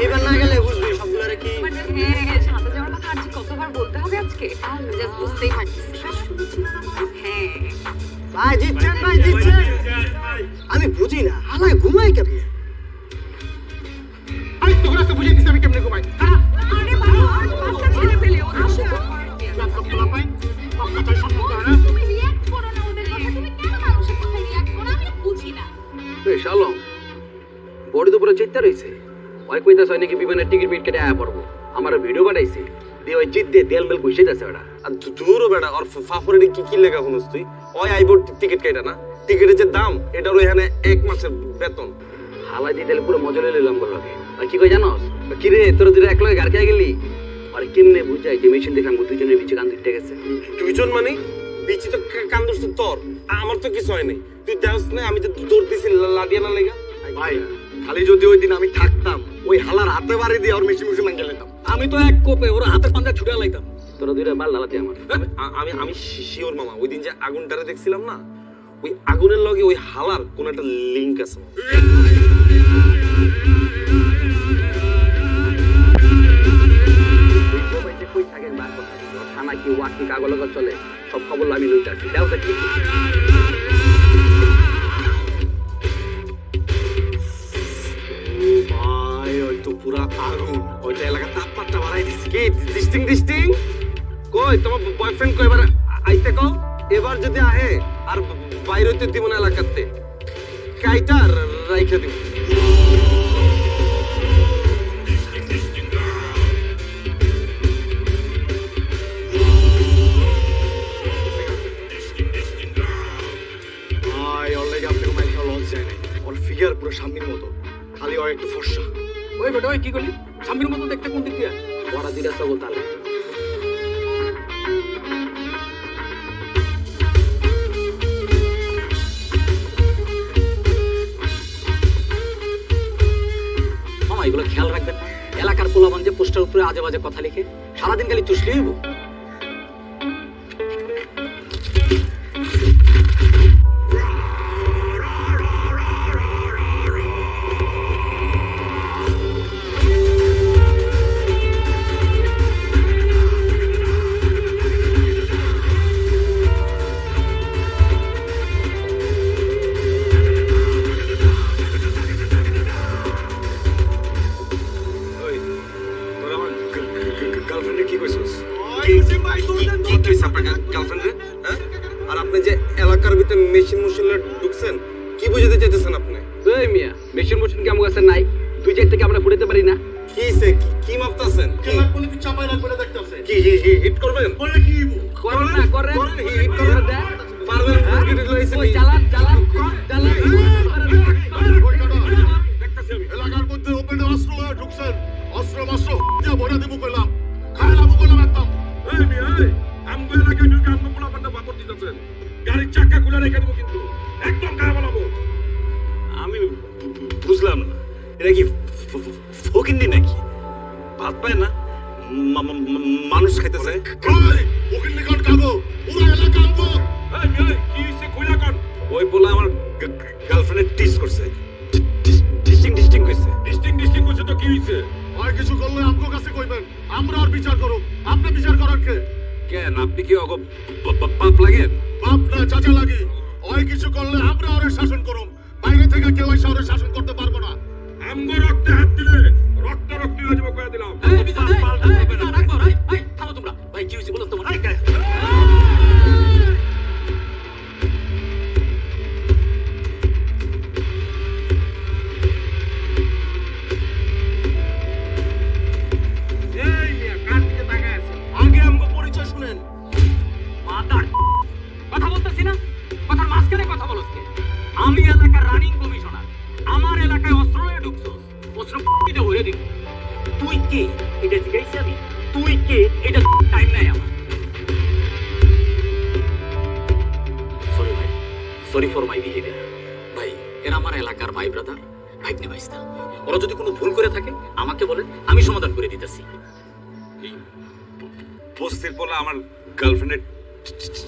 এবার না গেলে বুঝবি সবগুলোরে কি। হ্যাঁ সাথে যাওয়ার কথা আজকে কতবার বলতে হবে আজকে? জাস্ট বুঝতেই পারছিস। হ্যাঁ ভাই জিতছেন, ভাই জিতছেন। আমি বুঝি না হালায় ঘুমাই কেন? আমি তোর কাছে বুঝিয়ে দিছি আমি কেমনে ঘুমাই। আরে বাবা বাচ্চা ছেলে পেলে ও আসে। ল্যাপটপ খোলা পাই, বাচ্চা চাই সম্মান করে না। তুমি রিঅ্যাক্ট করো না ওদের কথা। তুমি কেন মানুষের কথা রিঅ্যাক্ট করো? আমি বুঝি না। এই শালম বডি তো পুরো চিত্তা রইছে। ওই কইতাছ হয় নাকি বিমানের টিকিট পিট কেটে আয়া পড়বো। আমার ভিডিও বানাইছে দিয়ে ওই জিত দিয়ে তেল মেল কইছে যাচ্ছে ওটা। আর দূরও বেটা ওর ফাফরে কি কি লেখা শুনস তুই? ওই আইবো টিকিট কেটে না, টিকিটের যে দাম এটার এখানে 1 মাসের বেতন। হালাই দিয়ে তাহলে পুরো মজা লইলে লইলাম বললো আর কি কই জানোস? কি রে তোর দুটো এক লগে গাড়ি খেয়ে গেলি? আর কেমনে বুঝাই যে মেশিন দেখে আমার দুজনের বিচে কান দিতে গেছে। দুইজন মানে বিচি তো কান ধরছে তোর, আমার তো কিছু হয় নাই। তুই দেওস না আমি যে দৌড় দিছি লাডিয়া না লেগা। ভাই খালি যদি ওই দিন আমি থাকতাম ওই হালার হাতে বাড়ি দিয়ে ওর মেশিন মেশিন মাঙ্গে লেতাম। আমি তো এক কোপে ওর হাতের পাঞ্জা ছুটে লাইতাম। তোরা দুইটা বাল লালাতে আমার। আমি আমি শিওর মামা ওই দিন যে আগুনটারে দেখছিলাম না, ওই আগুনের লগে ওই হালার কোন একটা লিংক আছে। কই থাকেন বার কথা থানা কি ওয়াকি কাগজ চলে সব খবর আমি লইতাছি। দাও কি ভাই ওই তো পুরা আগুন, ওইটা এলাকা তাপমাত্রা বাড়াই দিছে। কি ডিস্টিং কই তোমার বয়ফ্রেন্ড কই এবার আইতে কও? এবার যদি আহে আর বাইরে হইতে দিব না এলাকাতে, কাইটা রাইখা দিব। ভাই ওর লাগে আপনাকে মাইকা লঞ্চ যায় না, ওর ফিগার পুরো সামনের মতো। হয় একটু ফর্সা। ওই বেটা ওই কি করলি স্বামীর মতো দেখতে কোন দিক দিয়ে বড়া দিরা সব তালে মামা এগুলো খেয়াল রাখবেন না। এলাকার পোলাবান যে পোস্টার উপরে আজে বাজে কথা লিখে সারাদিন খালি চুষলেই হইব। তোর আমার গার্লফ্রেন্ডে কি কইছস? কি কইছ আপনার গার্লফ্রেন্ডে? হ্যাঁ? আর আপনি যে এলাকার ভিতরে মেশিন মুশিনে ঢুকছেন কি বুঝাতে চাইতেছেন আপনি? এই মিয়া মেশিন মেশিন কি আমার কাছে নাই? দুই চার থেকে আমরা ফুটাতে পারি না। কিসে কি মাপতাছেন? কেলার কোন কি চাপাই রাখবে না দেখতাছে কি হিট করবেন? বলে কি হইব করেন না করেন হিট করেন পারবেন মুরগি লইছেন ওই চালান চালান চালান এলাকার মধ্যে ওপেনে অস্ত্র হয়ে ঢুকছেন, অস্ত্র মাস্ত্র দিয়ে ভরে দেবো কইলাম, খাইলামও কইলাম একদম। এই মিয়া এই আমগো এলাকায় ঢুকে আমগো পোলাপানটা বাপর দিতেছেন। গাড়ির চাকা খুলে রেখে দেবো কিন্তু একদম গায়ে বলাবো। আমি বুঝলাম না, এটা কি ফকিন্দি নাকি? ভাত পায় না, মানুষ খাইতেছে। ওখান নিকট কাগো পুরো এলাকা আমগো। এই মিয়া কি হইছে কইলা কোন? ওই বলে আমার গার্লফ্রেন্ডে টিস করছে, ডিস্টিং কইছে। ডিস্টিং কইছে তো কি হইছে? আর কিছু করলে আমগো কাছে কইবেন, আমরা আর বিচার করব। আপনি বিচার করার কে? কেন আপনি কি অগ পাপ লাগেন? বাপ না চাচা লাগি। ওই কিছু করলে আমরা ওরে শাসন করব, বাইরে থেকে কেউ এসে ওরে শাসন করতে পারবো না। আমগো রক্তে হাত দিলে রক্ত হয়ে যাবো কইয়া দিলাম। এই বিজা এই বিজা রাখবো এই থামো তোমরা ভাই কি হইছে বলো তোমরা এই মিয়া কার দিকে তাকায় আছে? আগে আমগো পরিচয় শুনেন। মাদার কথা বলতেছি না কথার মাঝখানে কথা বলছ কে? আমি এলাকার রানিং কমিশনার, আমার এলাকায় অস্ত্র নিয়ে ঢুকছস, অস্ত্র পিটে হয়ে দিব। তুই কে এটা জিজ্ঞাসা আমি? তুই কে এটা টাইম নাই আমার। সরি ভাই, সরি ফর মাই বিহেভিয়ার। ভাই এরা আমার এলাকার ভাই ব্রাদার, ভাইগনে ভাইস্তা। ওরা যদি কোনো ভুল করে থাকে আমাকে বলেন, আমি সমাধান করে দিতেছি। বস্তির পোলা আমার গার্লফ্রেন্ডে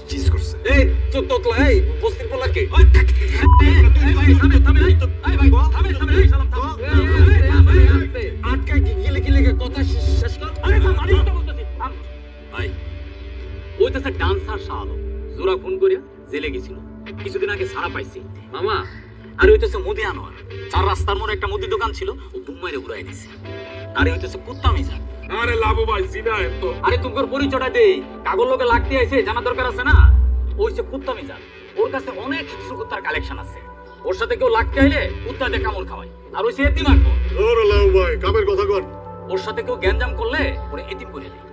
টিস করছে। এই তো তোতলা এই বস্তির পোলা কে? আটকা গিলে গিলে কথা শেষ কর। ভাই ওই তো ডান্সার শাহ আলম জোড়া খুন করে জেলে গেছিল, কিছুদিন আগে ছাড়া পাইছি মামা। আর হইতেছে মুদি আনোয়ার, 4 রাস্তার মোড়ে একটা মুদি দোকান ছিল, ও বুমাইরে উড়াই দিছে। আর হইতেছে কুত্তা মিজা। আরে লাভ ভাই জিনা এত। আরে তোমার পরিচয়টা দেই, কাগজ লোকে লাগতে আইছে, জানা দরকার আছে না? ওই যে কুত্তা মিজা, ওর কাছে অনেক কিছু কুত্তার কালেকশন আছে। ওর সাথে কেউ লাগতে আইলে কুত্তা দিয়ে কামড় খাওয়ায়, আর ওই সে এতিম আঁকবো। ওরে লাউ ভাই কামের কথা কর। ওর সাথে কেউ গ্যাঞ্জাম করলে ওরে এতিম করে দেয়।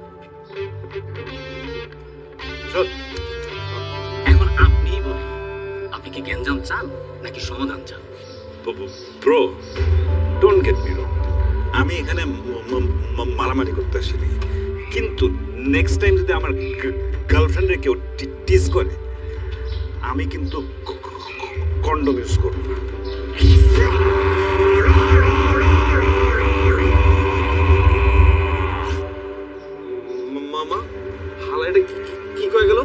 চল এখন আপনিই বলেন, আপনি কি গ্যাঞ্জাম চান নাকি সমাধান চান? ব্রো ডোন্ট গেট মি রং, আমি এখানে মারামারি করতে আসিনি, কিন্তু নেক্সট টাইম যদি আমার গার্লফ্রেন্ডে কেউ টিস করে আমি কিন্তু কন্ডম ইউজ করব না। মামা হালা এটা কি কয়ে গেল?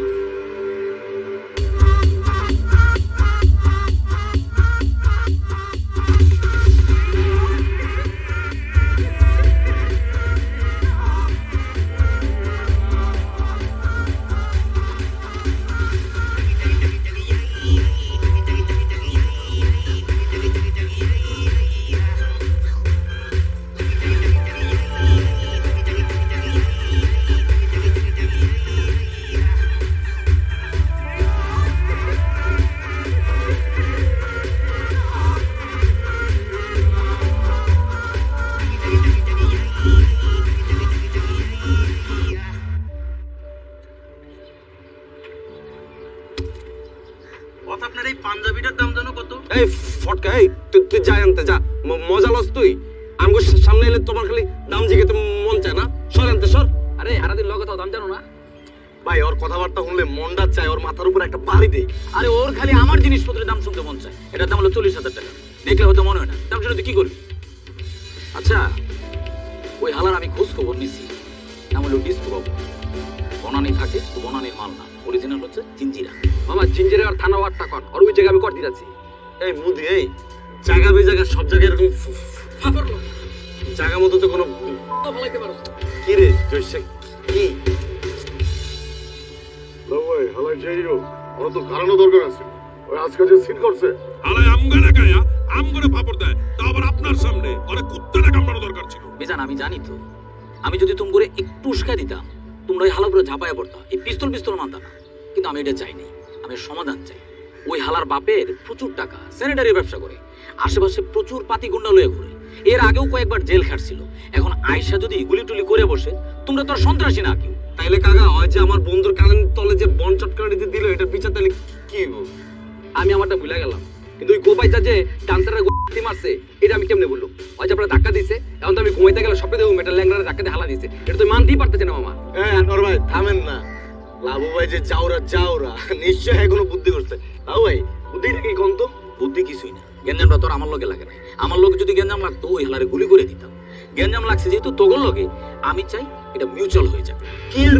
বস আপনার এই পাঞ্জাবিটার দাম জানো কত? এই ফটকা, এই তুই যা আনতে যা, মজা লস তুই। আমগো সামনে এলে তোমার খালি দাম জিগাতে মন চায় না? সর আনতে সর। আরে হারাদিন লগে তো দাম জানো না? ভাই ওর কথাবার্তা শুনলে মনটা চায় ওর মাথার উপর একটা বাড়ি দেই। আরে ওর খালি আমার জিনিসপত্রের দাম শুনতে মন চায়। এটার দাম হলো 40,000 টাকা। দেখলে হয়তো মনে হয় না, দাম শুনে তুই কি করবি? আচ্ছা, ওই হালার আমি খোঁজ খবর নিছি, নাম হলো ডিস্কো বাবু। বনানি থাকে, বনানির মাল না, অরিজিনাল হচ্ছে জিঞ্জিরা। মামা জিঞ্জিরে আর থানা ওয়ারটা কর, আর ওই জায়গায় আমি করতে যাচ্ছি। এই মুদি, এই জায়গা বেজায়গা সব জায়গায় এরকম জায়গা মতো তো কোনো কি রে জয়সা কি? ভাই হালাই যাইও, ওরা তো ঘাড়ানো দরকার আছে। ওই আজকে যে সিন করছে হালাই আমগানে গায়া আম করে ফাপড় দেয়, তা আবার আপনার সামনে। ওরে কুত্তাটা কামড়ানো দরকার ছিল। বেজান আমি জানি তো, আমি যদি তুমি করে একটু উস্কাই দিতাম, তোমরা ওই হালা করে ঝাঁপাইয়া পড়তা, এই পিস্তল মানতা না। কিন্তু আমি এটা চাই নাই, আমি এর সমাধান চাই। ওই হালার বাপের প্রচুর টাকা, স্যানিটারি ব্যবসা করে, আশেপাশে প্রচুর পাতি গুন্ডা লয়ে ঘুরে। এর আগেও কয়েকবার জেল খাটছিল। এখন আয়সা যদি গুলি টুলি করে বসে, তোমরা তো আর সন্ত্রাসী না কেউ। তাইলে কাকা হয় যে আমার বন্ধুর কানের তলে যে বন চটকানিতে দিল, এটার বিচার তাহলে কি হইব? আমি আমারটা ভুলে গেলাম, কিন্তু ওই গোপাইটা যে ডান্সারের গোটি মারছে, এটা আমি কেমনে বললাম? হয় যে আপনার ধাক্কা দিছে, এখন তো আমি ঘুমাইতে গেলে সবই দেখুন এটা ল্যাংড়ারে ধাক্কা দিয়ে হালা দিছে। এটা তো মানতেই পারতেছে না মামা। আনোয়ার ভাই থামেন না। লাবু ভাই যে চাউরা নিশ্চয় এখনো বুদ্ধি করছে। লাবু ভাই বুদ্ধিটা কি কোন তো? বুদ্ধি কিছুই না, গেঞ্জামটা তোর আমার লগে লাগে নাই। আমার লগে যদি গেঞ্জাম লাগতো, ওই হালারে গুলি করে দিতাম। গেঞ্জাম লাগছে যেহেতু তোগর লগে, আমি চাই এটা মিউচুয়াল হয়ে যাবে। কি আর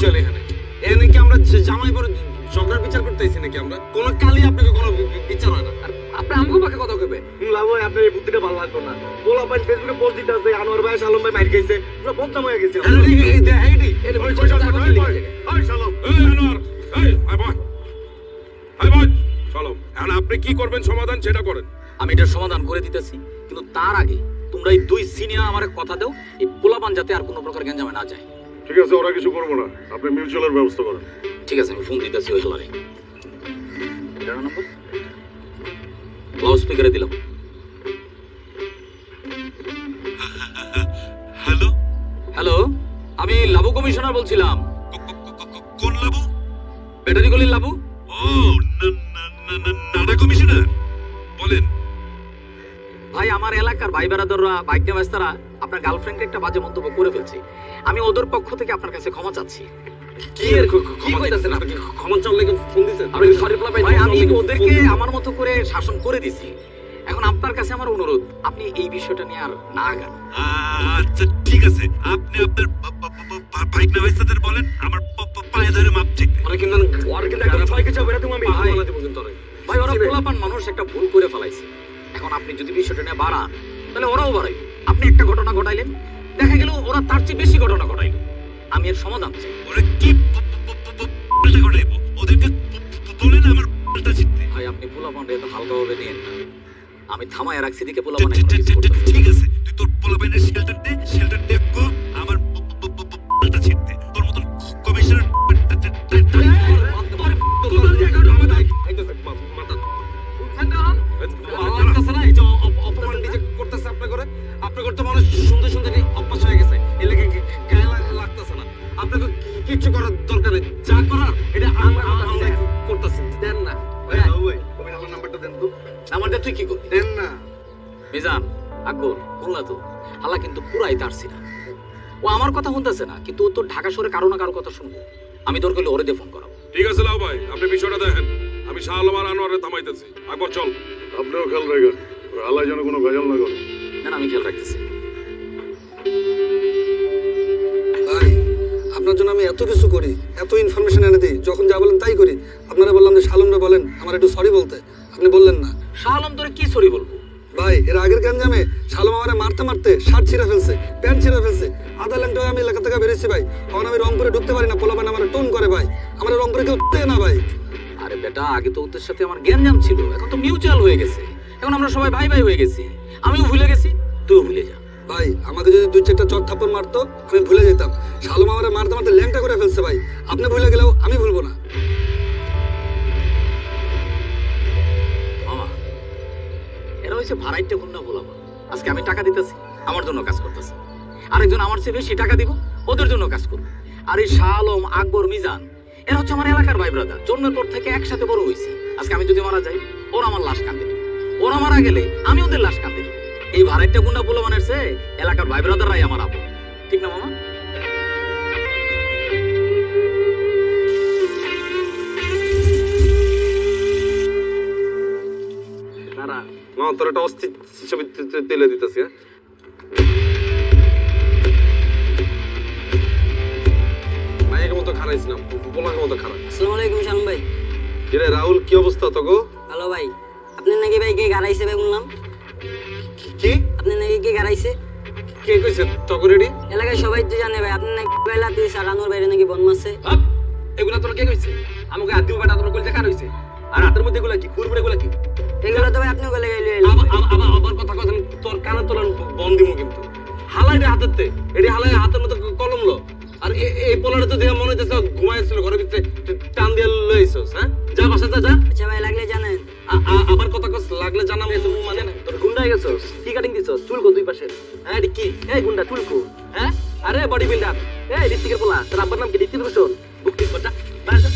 চলে এখানে? এনে কি আমরা জামাই পরে ঝগড়ার বিচার করতেছি নাকি? আমরা কোন কালই আপনাকে কোনো বিচার হয় না। আর আপনি আমগো পাকে কথা কইবে? লাবু ভাই আপনার এই বুদ্ধিটা ভালো লাগতো না। বলা পাই ফেসবুকে পোস্ট দিতে আছে আনোয়ার ভাই সালম ভাই মাইর খাইছে, পুরো বদনাম হয়ে গেছে। এই আনোয়ার, এই আয় বয়, আয় বয়। চলো, এখন আপনি কি করবেন সমাধান সেটা করেন। আমি এটার সমাধান করে দিতেছি, কিন্তু তার আগে তোমরা এই দুই সিনিয়র আমার কথা দাও, এই পোলাপান যাতে আর কোনো প্রকার গেঞ্জামে না যায়। ঠিক আছে, ওরা কিছু করবো না, আপনি মিউচুয়ালের ব্যবস্থা করেন। ঠিক আছে, আমি ফোন দিতেছি ওই হেলারে। এটার নাম্বার লাউড স্পিকারে দিলাম। হ্যালো, হ্যালো, আমি লাবু কমিশনার বলছিলাম। কোন লাবু? ব্যাটারি গলির লাবু। ও নাডা কমিশনার, বলেন। ভাই, আমার এলাকার ভাই বেড়াদররা, বাইক ব্যবস্থারা আপনার গার্লফ্রেন্ডকে একটা বাজে মন্তব্য করে ফেলছে। আমি ওদের পক্ষ থেকে আপনার কাছে ক্ষমা চাচ্ছি। কি এর কি কইতাছেন আপনি? ক্ষমা চাওয়ার লাগি ফোন দিছেন? আপনি সরি প্লাই ভাই, আমি ওদেরকে আমার মতো করে শাসন করে দিছি। এখন আপনার কাছে আমার অনুরোধ, আপনি এই বিষয়টা নিয়ে আর না আগান। আচ্ছা ঠিক আছে, আপনি আপনার বাইক ব্যবস্থাদের বলেন আমার পায়ে ধরে মাপ চাইতে। আরে কিন্তু ওর কিন্তু একটা ছয় কিছু বেরা তুমি আমি বানা দেব কিন্তু তোরে। ভাই, ওরা পোলাপান মানুষ, একটা ভুল করে ফেলাইছে। এখন আপনি যদি বিষয়টা নিয়ে বাড়ান, তাহলে ওরাও বাড়াইবে। আপনি একটা ঘটনা ঘটাইলেন, দেখা গেল ওরা তার চেয়ে বেশি ঘটনা ঘটাইল। আমি এর সমাধান চাই। ওরা কি পাল্টা ঘটাইবো? ওদেরকে বলেন আমার পাল্টা জিততে। ভাই, আপনি পোলাপানটা এত হালকাভাবে নিয়েন না। আমি থামায় রাখছি দিকে পোলাপান ঠিক আছে, তুই তোর পোলাপানের শেল্টার দে গো, আমার পাল্টা জিততে। তোর মতন কমিশনার কিচ্ছু করার দরকার নেই, যা করার এটা আমরা করতেছি। দেন না লাবু ভাই ওই আমার নাম্বারটা দেন তো। নাম্বারটা তুই কি করবি? দেন না। মিজান, আকবর, বললা তো হালা কিন্তু পুরাই তারছি না। ও আমার কথা শুনতেছে না, কিন্তু ও তো ঢাকা শহরে কারো না কারো কথা শুনবো। আমি তোর করলে ওরে দিয়ে ফোন করাবো। ঠিক আছে লাউ ভাই, আপনি বিষয়টা দেখেন, আমি শাহ আলম আর আনোয়ারে থামাইতেছি। আকবর চল। আপনিও খেয়াল রাখেন, আল্লাহ যেন কোনো ভেজাল না করে। না, আমি খেয়াল রাখতেছি। ভাই, আপনার জন্য আমি এত কিছু করি, এত ইনফরমেশন এনে দিই, যখন যা বলেন তাই করি। আপনারা বললাম যে শালমরা বলেন আমার একটু সরি বলতে, আপনি বললেন না। শাহ আলম তোরে কি সরি বলবো? ভাই, এর আগের গ্যাঞ্জামে শালম আমারে মারতে মারতে শার্ট ছিঁড়ে ফেলছে, প্যান্ট ছিঁড়ে ফেলছে। আধা ল্যাংটা হয়ে আমি এলাকা থেকে বেরিয়েছি ভাই। এখন আমি রংপুরে ঢুকতে পারি না, পোলাপান আমার টোন করে ভাই। আমার রংপুরে কেউ দেয় না ভাই। আরে বেটা, আগে তো ওদের সাথে আমার গ্যাঞ্জাম ছিল, এখন তো মিউচুয়াল হয়ে গেছে। এখন আমরা সবাই ভাই ভাই হয়ে গেছি। আমিও ভুলে গেছি, তুইও ভুলে যা। ভাই, আমাকে যদি 2-4টা চট থাপ্পড় মারতো আমি ভুলে যেতাম। শালম আমারে মারতে মারতে ল্যাংটা করে ফেলছে ভাই। আপনি ভুলে গেলেও আমি ভুলবো না। মামা, এরা হয়েছে ভাড়াইটা গুন্ডা বলাবো। আজকে আমি টাকা দিতেছি, আমার জন্য কাজ করতেছে। আরেকজন আমার চেয়ে বেশি টাকা দিব, ওদের জন্য কাজ করবো। আর এই শাহ আলম, আকবর, মিজান, এরা হচ্ছে আমার এলাকার ভাই ব্রাদার। জন্মের পর থেকে একসাথে বড় হয়েছি। আজকে আমি যদি মারা যাই ওরা আমার লাশ কাঁদে দিবে, ওরা মারা গেলে আমি ওদের লাশ কাঁদে দিব। এই ভাড়াইটা গুন্ডা পোলা বানাইছে এলাকার ভাই ব্রাদাররাই আমার আপন, ঠিক না মামা? দাঁড়া মা, তোর একটা অস্থির হিসাবে তেলে দিতেছি। মায়ের মতো খারাইছ না, পোলার মতো খারাপ। আসসালামু আলাইকুম শালম ভাই। কিরে রাহুল, কি অবস্থা তোগো? হ্যালো ভাই, আপনি নাকি ভাই কে গাড়াইছে ভাই বললাম? কি আপনি নাকি কে গাড়াইছে? কে কইছে তোকে রেডি? এলাকায় সবাই তো জানে ভাই, আপনি নাকি বেলা দিয়ে সারানোর বাইরে নাকি বন মারছে। এগুলা তোর কে কইছে? আমাকে হাত দিব বেটা, তোর কইতে কার হইছে? আর হাতের মধ্যে এগুলা কি, কুরকুরে এগুলা কি? এগুলো তো ভাই আপনি বলে গেলে আবার কথা কথা তোর কানে তোর বন দিমু কিন্তু। হালাই রে হাতেতে, এডি হালাই হাতের মতো কলম লো। আর এই পোলারে তো দেখে মনে হইতেছে ঘুমাইছিল ঘরের ভিতরে, টান দিয়ে লইছস। হ্যাঁ, যা বাসা যা। আচ্ছা ভাই, লাগলে জানেন। আবার কথা কস লাগলে জানাম, এত মানে না। তোর গুন্ডা হয়ে গেছস, কি কাটিং দিছস? চুলকো দুই পাশে। হ্যাঁ এডি কি? এই গুন্ডা চুলকো। হ্যাঁ, আরে বডি বিল্ডার। এই ঋত্বিকের পোলা, তোর আব্বার নাম কি? ঋত্বিক রোশন। বুক ঠিক করটা বাইরে।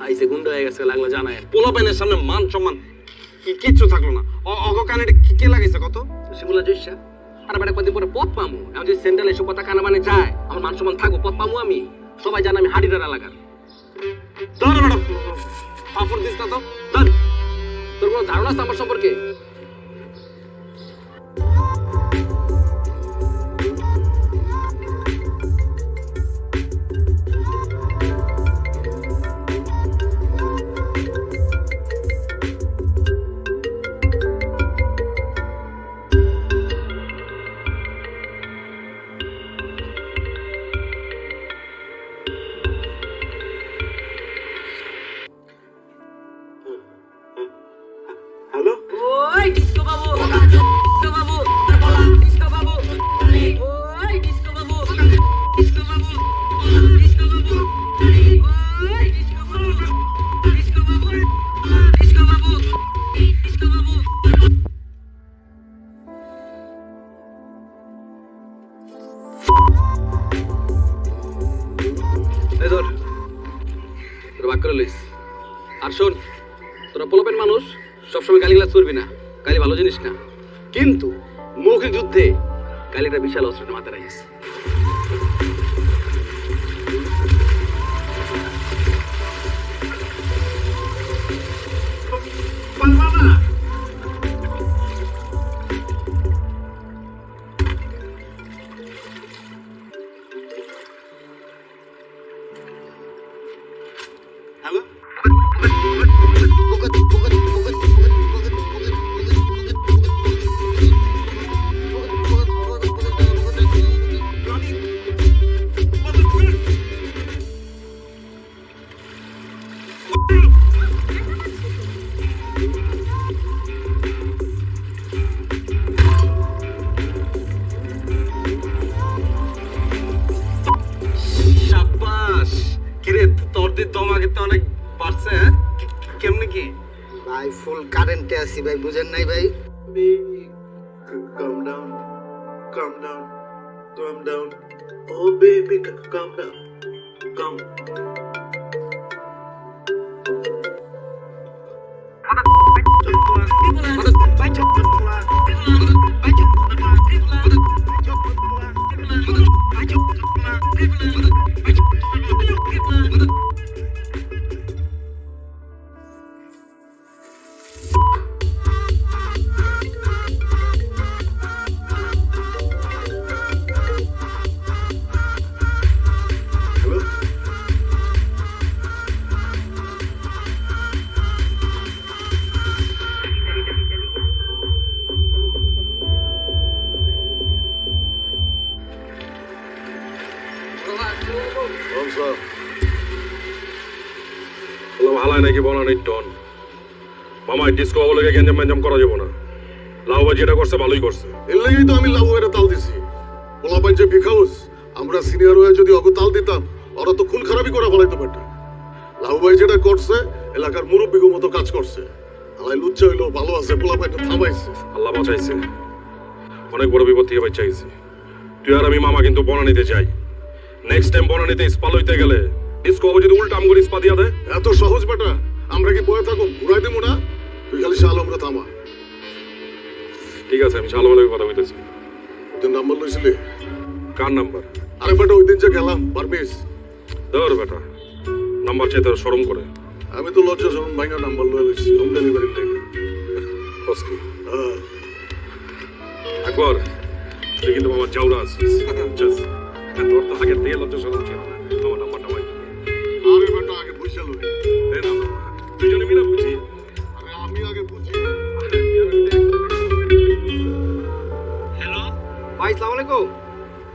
আইসে গুন্ডা হয়ে গেছে, লাগলে জানায়। পোলা পাইনের সামনে মান সম্মান কিচ্ছু থাকলো না। অগ কানে কে লাগাইছে কত? শিমুলা জয়সা। আর বেটা কদিন পরে পথ পামু। আমি যদি সেন্ট্রাল এসব কথা কানা মানে যায়, আমার মান সম্মান থাকবো, পথ পামু আমি। সবাই জানে আমি হাড়িটার এলাকার। ধর বেটা, পাপড় দিস না তো। ধর, তোর কোনো ধারণা আছে আমার সম্পর্কে? ওই ডিস্কো বাবু, ডিস্কো বাবু, বলা ডিস্কো বাবু। ওই ডিস্কো বাবু, ডিস্কো বাবু, ডিস্কো বাবু। ওই ডিস্কো বাবু, ডিস্কো বাবু, ডিস্কো বাবু, ডিস্কো বাবু। এই ধর, তোর ভাগ করে লইস। আর শোন, তোরা পোলাপেন মানুষ, সবসময় গালিগালাজ করবি না। গালি ভালো জিনিস না, কিন্তু মৌখিক যুদ্ধে গালিটা বিশাল অস্ত্রের মাথায় রাখিস। শাবাশ, কিরে তোর দিয়ে দম আগে তো অনেক বাড়ছে। হ্যাঁ, কেমনে কি ভাই? ফুল কারেন্টে আছি ভাই, বুঝেন নাই ভাই? Calm down, calm down, calm down. Oh baby, calm down, calm. হালায় নাকি বলা নেই টন। মামা ডিস্কো বলে গ্যাঞ্জাম ম্যাঞ্জাম করা যাবো না। লাউবা যেটা করছে ভালোই করছে। এর লেগেই তো আমি লাউ এর তাল দিছি। পোলা পাইছে ভিখাউস, আমরা সিনিয়র হয়ে যদি অগ তাল দিতাম, ওরা তো খুন খারাপই করে ফেলাইতো বেটা। লাউ ভাই যেটা করছে, এলাকার মুরব্বীর মতো কাজ করছে। আলাই লুচ্চা হইলো ভালো আছে, পোলা পাইটা থামাইছে। আল্লাহ বাঁচাইছে, অনেক বড় বিপদ থেকে বাঁচাইছে। তুই আর আমি মামা কিন্তু বনানীতে যাই। নেক্সট টাইম বনানীতে স্পাল হইতে গেলে ডিস্কো বাবু যদি উল্টা আম করে ইস্পা দিয়া দেয়? এত সহজ বেটা, আমরা কি বয়ে থাকো ঘুরাই দেবো না? তুই খালি শাল আমরা থামা। ঠিক আছে, আমি শালম আলমের কথা বলতেছি। ওদের নাম্বার লইছিলি? কার নাম্বার? আরে বেটা ওই দিন যে গেলাম পারমিস। ধর বেটা, নাম্বার চাইতে শরম করে। আমি তো লজ্জা শরম ভাঙা নাম্বার লয়ে লইছি হোম ডেলিভারি লেগে। কসকি একবার তুই কিন্তু আমার চাউরা আছিস। জাস্ট তোর তো আগের থেকে লজ্জা শরম ছিল না। আমার নাম্বারটা ভাই। আরে বেটা আগে বুঝে লই। দে না, দুজনে মিলে বুঝি। আরে আমি আগে বুঝি। হ্যালো ভাই, আসসালামু আলাইকুম।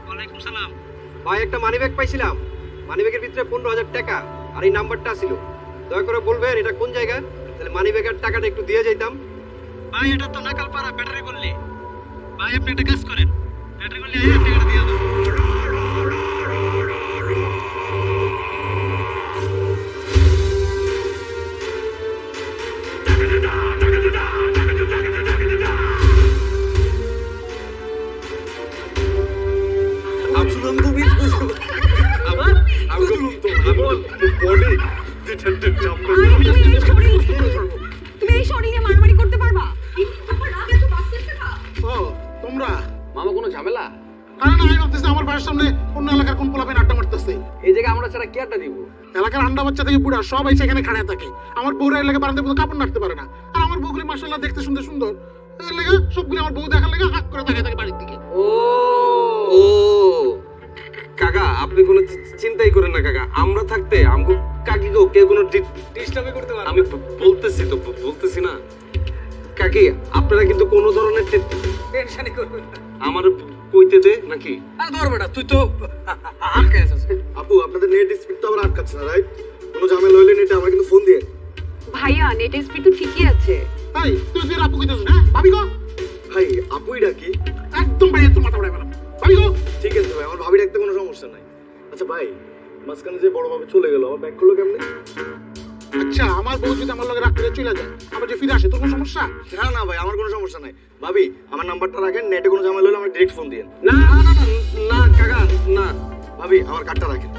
ওয়ালাইকুম সালাম। ভাই একটা মানি ব্যাগ পাইছিলাম, মানি ব্যাগের ভিতরে 15,000 টাকা আর এই নাম্বারটা ছিল। দয়া করে বলবেন এটা কোন জায়গা, তাহলে মানি ব্যাগের টাকাটা একটু দিয়ে যাইতাম। ভাই এটা তো নাকালপাড়া ব্যাটারি বললি। ভাই আপনি একটা কাজ করেন, ব্যাটারি বললি এই টাকাটা দিয়ে দাও। তুমি এই শরীরে মারামারি করতে পারবা? আমার রাগ এত বাড়তেছে না। ও তোমরা মামা কোনো ঝামেলা? আরে না, আমি ভাবতেছি আমার বাড়ির সামনে অন্য এলাকার কোন পোলাপেন আড্ডা মারতেছে। এই জায়গায় আমরা ছাড়া কি আড্ডা দিব? এলাকার আন্ডা বাচ্চা থেকে বুড়া সবাই সেখানে খাড়া থাকে। আমার বউরা এলাকা বারান্দায় মতো কাপড় নাড়তে পারে না, আর আমার বউগুলি মাশাআল্লাহ দেখতে সুন্দর সুন্দর। এর লেগে সবগুলি আমার বউ দেখার লেগে হাত করে তাকিয়ে থাকে বাড়ির দিকে। ও কাকা, আপনি কোনো চিন্তাই করেন না কাকা, আমরা থাকতে আমগো কাকি গো কেউ কোনো ডিস্টার্বই করতে পারে। আমি বলতেছি তো, বলতেছি না কাকি, আপনারা কিন্তু কোনো ধরনের টেনশনই করবেন না। আমার কইতে দে নাকি? আরে ধর বেটা, তুই তো আটকে আছিস। আপু আপনাদের নেট স্পিড তো আবার আটকাচ্ছে না, রাইট? কোনো ঝামেলা হইলে নেটে আমার কিন্তু ফোন দিয়ে। ভাইয়া নেটের স্পিড তো ঠিকই আছে। এই তুই ফের আপু কইতেছ না? ভাবি গো ভাই আপুই ডাকি। একদম ভাই তোর মাথা উড়াই ফেলাম। ভাবি গো ঠিক আছে ভাই, আমার ভাবি ডাকতে কোনো সমস্যা নাই। আচ্ছা ভাই, মাঝখানে যে বড় ভাবে চলে গেল, আমার ব্যাগ করলো কেমনে? আচ্ছা আমার বউ যদি আমার লগে রাগ করে চলে যায়, আবার যে ফিরে আসে, তোর কোনো সমস্যা? না না ভাই, আমার কোনো সমস্যা নাই। ভাবি আমার নাম্বারটা রাখেন, নেটে কোনো ঝামেলা হলে আমার ডিরেক্ট ফোন দিয়েন। না না না না কাকা না। ভাবি আমার কার্ডটা রাখেন।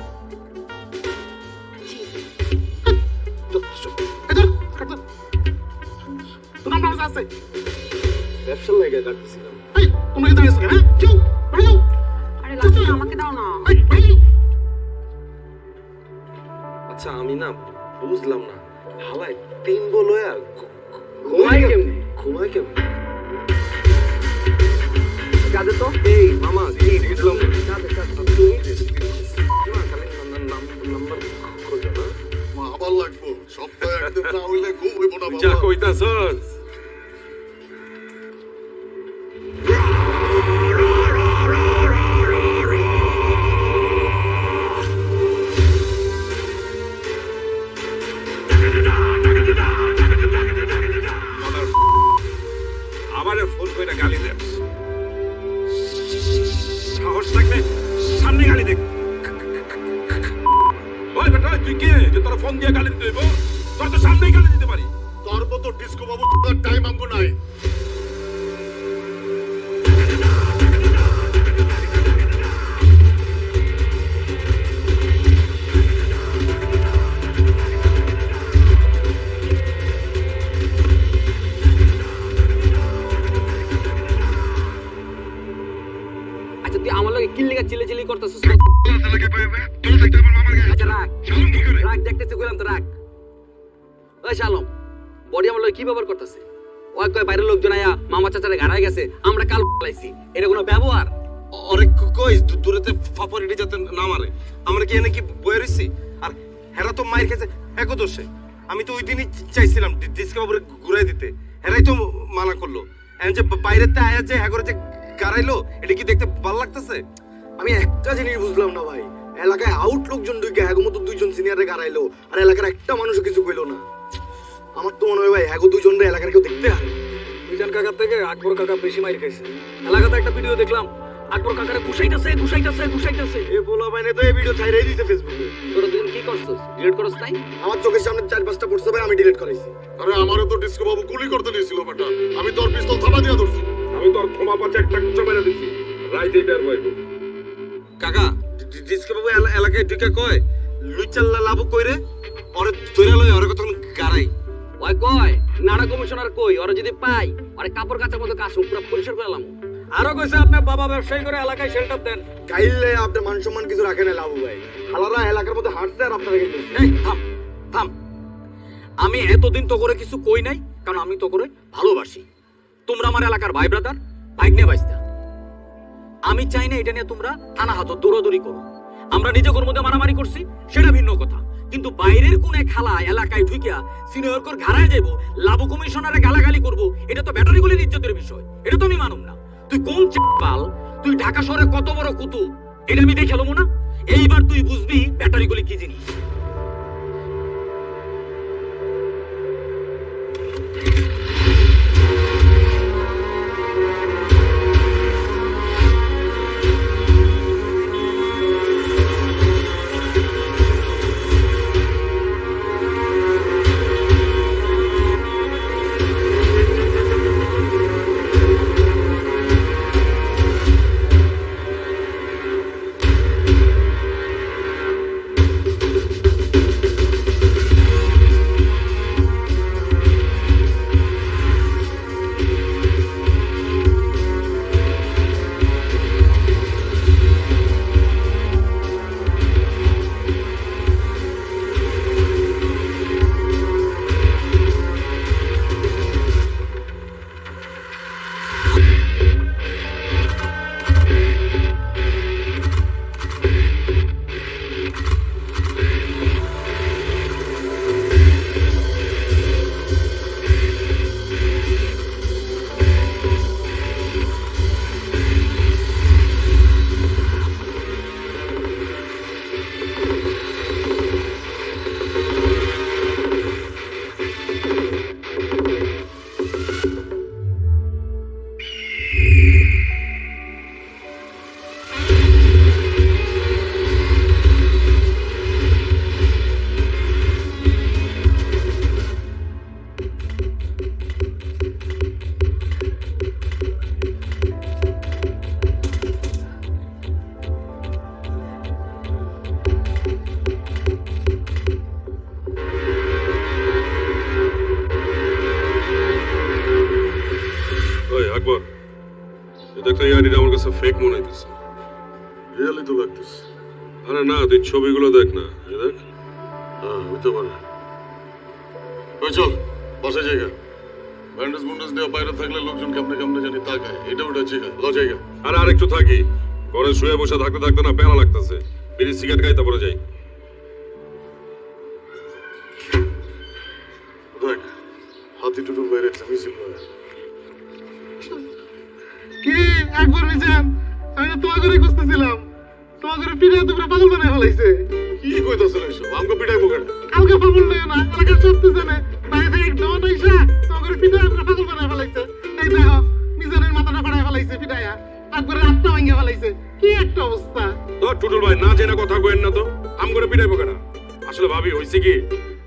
তোর নাম্বার আছে? ব্যবসার লাগে কাটতেছিলাম। এই তোমরা কি দাঁড়িয়ে আছো? হ্যাঁ যাও বাড়ি যাও। আরে লাস্ট আমাকে দাও না। এই বাড়ি যাও। আচ্ছা আমি না বুঝলাম না, হালায় 3 বলয়া ঘুমাই কেমনে? ঘুমায় কেমনে? কাঁদে তো। এই মামা কি বুঝলাম না। কাঁদে কাঁদে। তুমি না খালি নাম্বার খোঁজো না। মা আবার লাগবো, সপ্তাহে একদিন না হইলে ঘুম হইব না যা বাবা। কইতাছস আমারে ফোন কইরা গালি দেস, সাহস থাকলে সামনে গালি দে। ওই বেটা তুই কে যে তোর ফোন দিয়ে গালি দিতে হইব? তোর তো সামনেই গালি দিতে পারি। তোর মতো ডিস্কো বাবু টাইম আমগো নাই। আচ্ছা তুই আমার লগে কি লেগে চিল্লাচিল্লি করতেছিস? আচ্ছা রাখ রাখ, দেখতেছি কইলাম তো রাখ। ওই শালম, বডি আমার লগে কি ব্যবহার করতেছে? ওই কয় বাইরের লোকজন আয়া মামা চাচারে গাড়ায় গেছে, আমরা কাল পালাইছি, এটা কোনো ব্যবহার? অরে কই দূরেতে ফাপড়িটি যাতে না মারে। আমরা কি এনে কি বয়ে রইছি? আর হেরা তো মাইর খেয়েছে একও দোষে। আমি তো ওই দিনই চাইছিলাম ডিস্কে বাবুরে ঘুরাই দিতে, হেরাই তো মানা করলো। এখন যে বাইরেতে আয়া যে হ্যাঁ করে যে গাড়াইলো, এটা কি দেখতে ভালো লাগতেছে? আমি একটা জিনিস বুঝলাম না ভাই, এলাকায় আউট লোকজন ঢুকে হ্যাগো মতো 2 জন সিনিয়রে গাড়াইলো, আর এলাকার একটা মানুষও কিছু কইলো না। আমার তো মনে হয় ভাই হ্যাগো 2 জনরে এলাকার কেউ দেখতে হারে। মিজান কাকার থেকে আকবর কাকা বেশি মাইর খাইছে। এলাকাতে একটা ভিডিও দেখলাম, আকবর কাকারে ঘুষাইতেছে ঘুষাইতেছে ঘুষাইতেছে। এ পোলা বাইনে তো এই ভিডিও ছাইরাই দিতে ফেসবুকে। তোরা দুজন কি করছস? ডিলিট করছ তাই? আমার চোখের সামনে 4-5টা পড়ছে ভাই, আমি ডিলিট করাইছি। আরে আমারও তো ডিস্কো বাবু গুলি করতে নিয়েছিল বেটা, আমি তোর পিস্তল থামা দিয়া ধরছি। আমি তোর ক্ষমা পাচ্ছে একটা কুচা মেরে দিচ্ছি, রাইতেই বের হইব। কাকা ডিস্কে বাবু এলাকায় ঢুকে কয় লুইচাল্লা লাভ কইরে ওরে ধরে লই ওরে কতক্ষণ গাড়াই ওই কয় নাড়া কমিশনার কই ওরা যদি পাই আরে কাপড় কাচার মতো কাজ পুরো পরিষ্কার করে এলাম আরো কইছে আপনার বাবা ব্যবসায়ী করে এলাকায় শেল্টার দেন গাইলে আপনি মান সম্মান কিছু রাখেন না লাভু ভাই হালারা এলাকার মধ্যে হাঁটতে আর আপনারা কিন্তু এই থাম থাম আমি এতদিন তো করে কিছু কই নাই কারণ আমি তো করে ভালোবাসি তোমরা আমার এলাকার ভাই ব্রাদার বাইক নিয়ে বাইস্তা আমি চাই না এটা নিয়ে তোমরা থানা হাজত দৌড়াদৌড়ি করো আমরা নিজেদের মধ্যে মারামারি করছি সেটা ভিন্ন কথা কিন্তু বাইরের কোন এক খালা এলাকায় ঢুকিয়া সিনিয়র কর ঘাড়ায় যাইবো লাভু কমিশনারে গালাগালি করব এটা তো ব্যাটারিগুলির ইজ্জতের বিষয় এটা তো আমি মানুম না তুই কোন পাল তুই ঢাকা শহরে কত বড় কুতুব এটা আমি দেখে লমু না এইবার তুই বুঝবি ব্যাটারিগুলি কি জিনিস আকবর এটা একটা ইয়ারিটা আমার কাছে ফেক মনে হইতেছে রিয়েলি তো লাগতেছে আরে না তুই ছবিগুলো দেখ না এই দেখ হ্যাঁ হইতে পারে ওই চল বাসায় জায়গা ব্যান্ডেজ বুন্ডেজ দেওয়া বাইরে থাকলে লোকজন কেমনে কেমনে জানি তাকায় এটা ওটা জায়গা ল জায়গা আরে আরেকটু থাকি ঘরে শুয়ে বসে থাকতে থাকতে না প্যারা লাগতেছে বিড়ি সিগারেট খাই তারপরে যাই দেখ হাতি টুটুর বাইরে একটা মিছিল হয় কি একবার মিজান আমি তো তোমার ঘরে খুঁজতেছিলাম তোমার ঘরে পিড়ে তোমরা পাগল বানায় ফেলাইছে কি কইতাছেন এসব আমাকে পিটাই বকেন কালকে পাগল নয় না এলাকার চলতে জানে বাইরে থেকে একদম আইসা তোমার ঘরে পিড়ে আমরা পাগল বানায় ফেলাইছে এই দেখো মিজানের মাথাটা ফাড়ায় ফেলাইছে পিটাইয়া একবারে হাতটা ভাঙিয়ে ফেলাইছে কি একটা অবস্থা তো টুটুল ভাই না জেনে কথা কইেন না তো আম করে পিটাইবো কেন আসলে ভাবি হইছে কি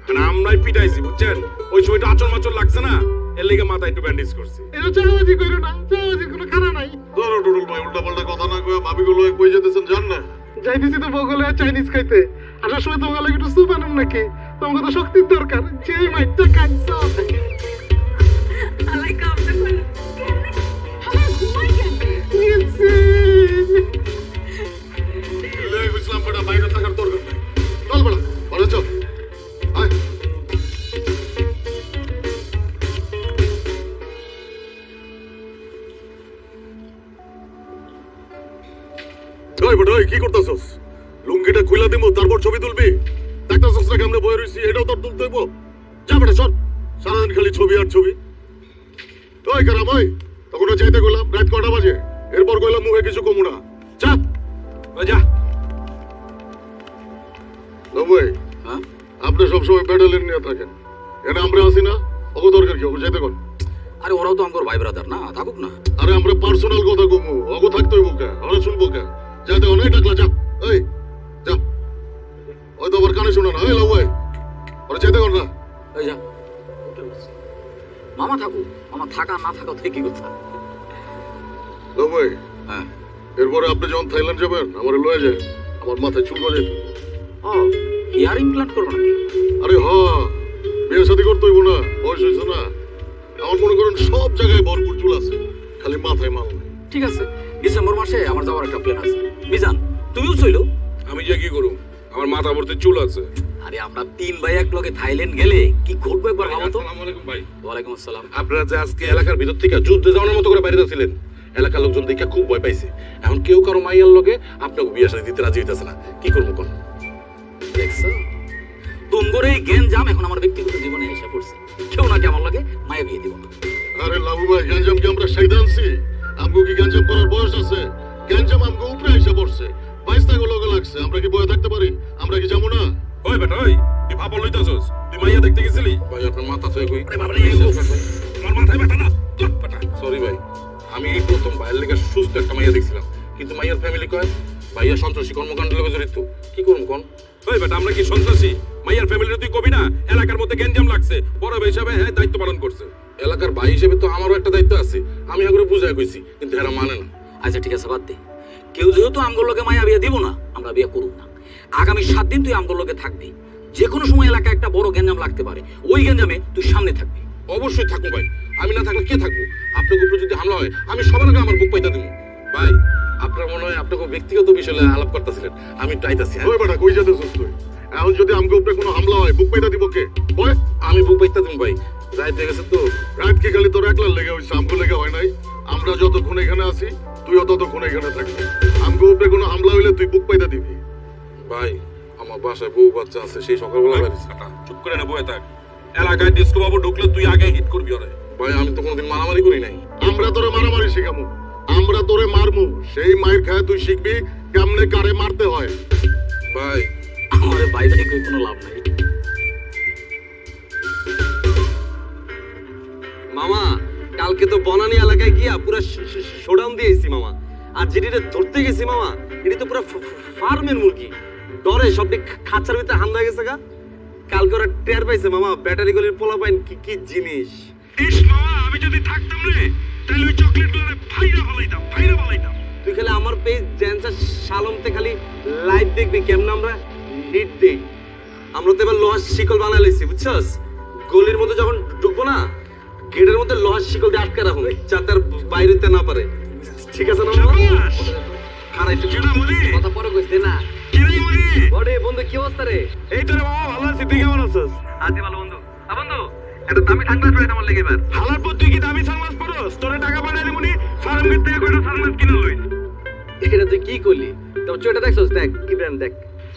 মানে আমরাই পিটাইছি বুঝছেন ওই সময়টা আচল মাচল লাগছে না এর লেগে মাথা একটু ব্যান্ডেজ করছি এটা চাওয়াজি করো না চাওয়াজির কোনো খানা নাই ধরো টুটুল ভাই উল্টা পাল্টা কথা না কয়ে ভাবিগুলো কই যেতেছেন জান না যাইতেছি তো বগলে চাইনিজ খাইতে আসার সময় তোমার লাগে একটু স্যুপ আনুন নাকি তোমাকে তো শক্তির দরকার যে মাইটটা খাইছ আলাই কামটা করলো আমার ঘুমাই কেমনে লে ইসলাম বড় বাইরে থাকার দরকার নাই চল বড় বড় চল আয় ওই বড় কি করতেছস লুঙ্গিটা খুইলা দিমু তারপর ছবি তুলবি দেখতেছস না কেমনে বই রইছি এটাও তোর তুলতে হইব যা বেটা চল সারাদিন খালি ছবি আর ছবি ওই কারাম ওই তখন যাইতে গেলাম রাত কটা বাজে এরপর কইলাম মুখে কিছু কমু না যা ওই যা নবই হ্যাঁ আপনি সবসময় ব্যাটালিয়ন নিয়ে থাকেন এটা আমরা আসি না ওকে দরকার কি ওকে যাইতে কোন আরে ওরাও তো আমার ভাই ব্রাদার না থাকুক না আরে আমরা পার্সোনাল কথা কমু ওকে থাকতে হইব কে আমরা শুনবো কে যাইতে অনেক টাকলা যা এই যা ওই তো আবার কানে শোনা না এই লাউ ভাই ওরা যাইতে কোন না এই যা মামা থাকুক মামা থাকা না থাকা থেকে কি কথা লাউ ভাই হ্যাঁ এরপরে আপনি যখন থাইল্যান্ড যাবেন আমার লয়ে যায় আমার মাথায় চুল গজে ও ইয়ার ইমপ্লান্ট করবো নাকি? আরে হ, বিয়ে শাদী করতে হইব না, বয়স হয়েছে না। আমার মনে করেন সব জায়গায় ভরপুর চুল আছে, খালি মাথায় মাল নেই। ঠিক আছে, ডিসেম্বর মাসে আমার যাওয়ার একটা প্ল্যান আছে। মিজান তুমিও চইলো। আমি যে কি করব, আমার মাথা ভর্তি চুল আছে। আরে আমরা 3 ভাই এক লগে থাইল্যান্ড গেলে কি ঘটবে একবার ভাবো তো। আসসালামু আলাইকুম ভাই। ওয়ালাইকুম আসসালাম। আপনারা যে আজকে এলাকার ভিতর থেকে যুদ্ধে যাওয়ার মতো করে বাইরে ছিলেন, এলাকার লোকজন দেখে খুব ভয় পাইছে। এখন কেউ কারো মাইয়ার লগে আপনাকে বিয়ে শাদী দিতে রাজি হইতেছে না, কি করবো কোন? দেখছো, তোমার এই গ্যাঞ্জাম এখন আমার ব্যক্তিগত জীবনে এসে পড়ছে। কেউ নাকি আমার লগে মায়া বিয়ে দিব না। আরে লাভু ভাই, গ্যাঞ্জাম কি আমরা সাইদা আনছি? আমগো কি গ্যাঞ্জাম করার বয়স আছে? গ্যাঞ্জাম আমগো উপরে এসে পড়ছে, বাইস্তাগো লগে লাগছে। আমরা কি বয়ে থাকতে পারি? আমরা কি যাবো না? ওই বেটা ওই, তুই ভাবল লইতাছস? তুই মাইয়া দেখতে গেছিলি? ভাই আপনার মাথা থেকে কই? আরে বাবা রে, আমার মাথায় ব্যথা না। চুপ বেটা। সরি ভাই, আমি এই প্রথম ভাইয়ের লেগে সুস্থ একটা মাইয়া দেখছিলাম, কিন্তু মাইয়ার ফ্যামিলি কয় ভাইয়া সন্ত্রাসী কর্মকাণ্ডের লগে জড়িত। কি করুম কোন? ওই বেটা, আমরা কি সন্ত্রাসী? মাইয়ার ফ্যামিলির তুই কবি না এলাকার মধ্যে গ্যাঞ্জাম লাগছে, বড় ভাই হিসাবে হ্যাঁ দায়িত্ব পালন করছে। এলাকার ভাই হিসেবে তো আমারও একটা দায়িত্ব আছে, আমি এগুলো বুঝাই কইছি, কিন্তু এরা মানে না। আচ্ছা ঠিক আছে, বাদ দে। কেউ যেহেতু আমগুলোর লগে মায়া বিয়ে দিব না, আমরা বিয়ে করব না। আগামী 7 দিন তুই আমগুলোর লগে থাকবি। যে কোনো সময় এলাকায় একটা বড় গ্যাঞ্জাম লাগতে পারে, ওই গ্যাঞ্জামে তুই সামনে থাকবি। অবশ্যই থাকবো ভাই, আমি না থাকলে কে থাকবো? আপনার উপরে যদি হামলা হয় আমি সবার আগে আমার বুক পাইতা দিব। ভাই আপনার মনে হয় আপনাকে ব্যক্তিগত বিষয়ে আলাপ করতেছিলেন, আমি চাইতাছি। ওই বেটা কই যেতেছিস তুই? এখন যদি আমগো উপরে কোনো হামলা হয়, বুক পাইতা দিব কে? ওই আমি বুক পাইতা দিব ভাই। রাত হয়ে গেছে তো। রাত কি খালি তোর একলার লেগে হইছে? আমগো লেগে হয় নাই? আমরা যতক্ষণ এখানে আছি তুইও ততক্ষণ এখানে থাকবি। আমগো উপরে কোনো হামলা হইলে তুই বুক পাইতা দিবি। ভাই আমার বাসায় বউ বাচ্চা আছে, সেই সকালবেলা বেরিয়েছি। চুপ করে না, বয়ে থাক। এলাকায় ডিস্কো বাবু ঢুকলে তুই আগে হিট করবি ওরে। ভাই আমি তো কোনোদিন মারামারি করি নাই। আমরা তোরে মারামারি শিখামু, আমরা তোরে মারমু। সেই মায়ের খায় তুই শিখবি কেমনে কারে মারতে হয়। ভাই আমার ভাই ভাই কই কোনো লাভ নাই। মামা কালকে তো বনানী এলাকায় গিয়া পুরো শোডাউন দিয়েছি মামা। আর যেটা ধরতে গেছি মামা, এটা তো পুরো ফার্মের মুরগি, ডরে সব খাঁচার ভিতরে হামলা হয়ে গেছে গা। কালকে ওরা টের পাইছে মামা, ব্যাটারি গলির পোলা পাইন কি কি জিনিস। ইস মামা, আমি যদি থাকতাম রে তাহলে ওই চকলেটগুলো ফাইরা ফলাইতাম। তুই খালি আমার পেজ ড্যান্সার শালমতে খালি লাইভ দেখবি কেমন আমরা হিট দেই। আমরা তো এবার লোহার শিকল বানাই লইছি বুঝছস। গলির মধ্যে যখন ঢুকবো না, গেটের মধ্যে লোহার শিকল দিয়ে আটকে রাখুন, যাতে আর বাইরেতে না পারে। ঠিক আছে না মামা? খারাপ একটু কথা পরে কইস দে না। বড়ে বন্ধু কি অবস্থা রে? এই তো রে মামা, ভালো আছি। তুই কেমন আছিস? আছি ভালো বন্ধু। বন্ধু এটা দামি সানগ্লাস পরে আমার লেগে এবার। হালার পর তুই কি দামি সানগ্লাস পরস? তোরে টাকা পাঠাই দিমুনি, ফার্ম গেট থেকে কয়টা সানগ্লাস কিনে লইস। এটা তুই কি করলি? তোর চোটা দেখছস? দেখ কি ব্র্যান্ড, দেখ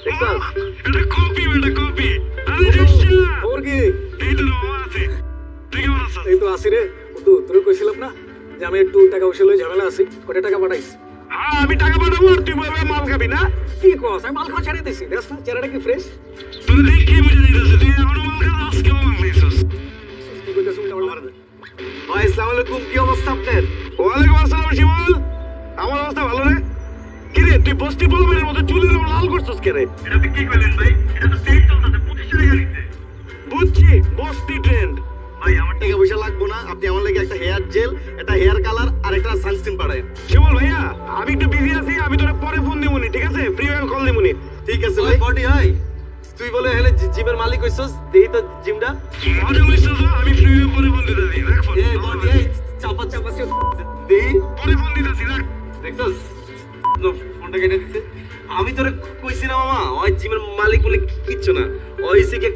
দেখছস? এটা কপি বেটা, কপি। আরে রেশা ওর কি? এই তো রে মামা আছি। তুই কেমন আছিস? এই তো আসি রে বন্ধু, তোরে কইছিলাম না যে আমি একটু টাকা পয়সা লই ঝামেলা আছি, কত টাকা পাঠাইস? হ্যাঁ আমি টাকা পাঠাবো, আর তুই বলবে মাল খাবি না। কি কস? আমি মাল খাওয়া ছেড়ে দিছি, দেখ না চেহারাটা কি ফ্রেশ। তুই দেখি বুঝে দিতেছিস, তুই এখনো মাল খাস, আজকে মাল নিছিস। কি কইতাছ উল্টা পাল্টা? ভাই আসসালামু আলাইকুম, কি অবস্থা আপনার? ওয়ালাইকুম আসসালাম শিমুল। আমার অবস্থা ভালো রে। কি রে তুই বস্তি বলবের মতো চুলের লাল করছিস কে রে? এটা তুই কি কইলেন ভাই? এটা তো ট্রেন্ড চলতেছে, 25 টাকা নিতে। বুঝছি, বস্তি ট্রেন্ড। ভাই আমার টাকা পয়সা লাগবো না, আপনি আমার লাগি একটা হেয়ার জেল, একটা হেয়ার কালার আর একটা সানস্ক্রিন পাঠায়েন। শিমুল ভাইয়া, আমি একটু বিজি আছি, আমি তোরে পরে ফোন দিমুনি, ঠিক আছে? ফ্রি হয়ে কল দিমুনি। ঠিক আছে ভাই। বডি হাই, তুই বলে হেলে জিমের মালিক হইছস, দেই তো জিমটা। মজা লইছস তো, আমি ফ্রি হয়ে পরে ফোন দিতেছি। রাখ ফোন। এই বডি হাই চাপা চাপা দেই, পরে ফোন দিতেছি, রাখ। দেখছস? ফোনটা কেটে দিছে। আমি তোরে কইছি না মামা, ওই জিমের মালিক বলে কিচ্ছু না, ওই সিকে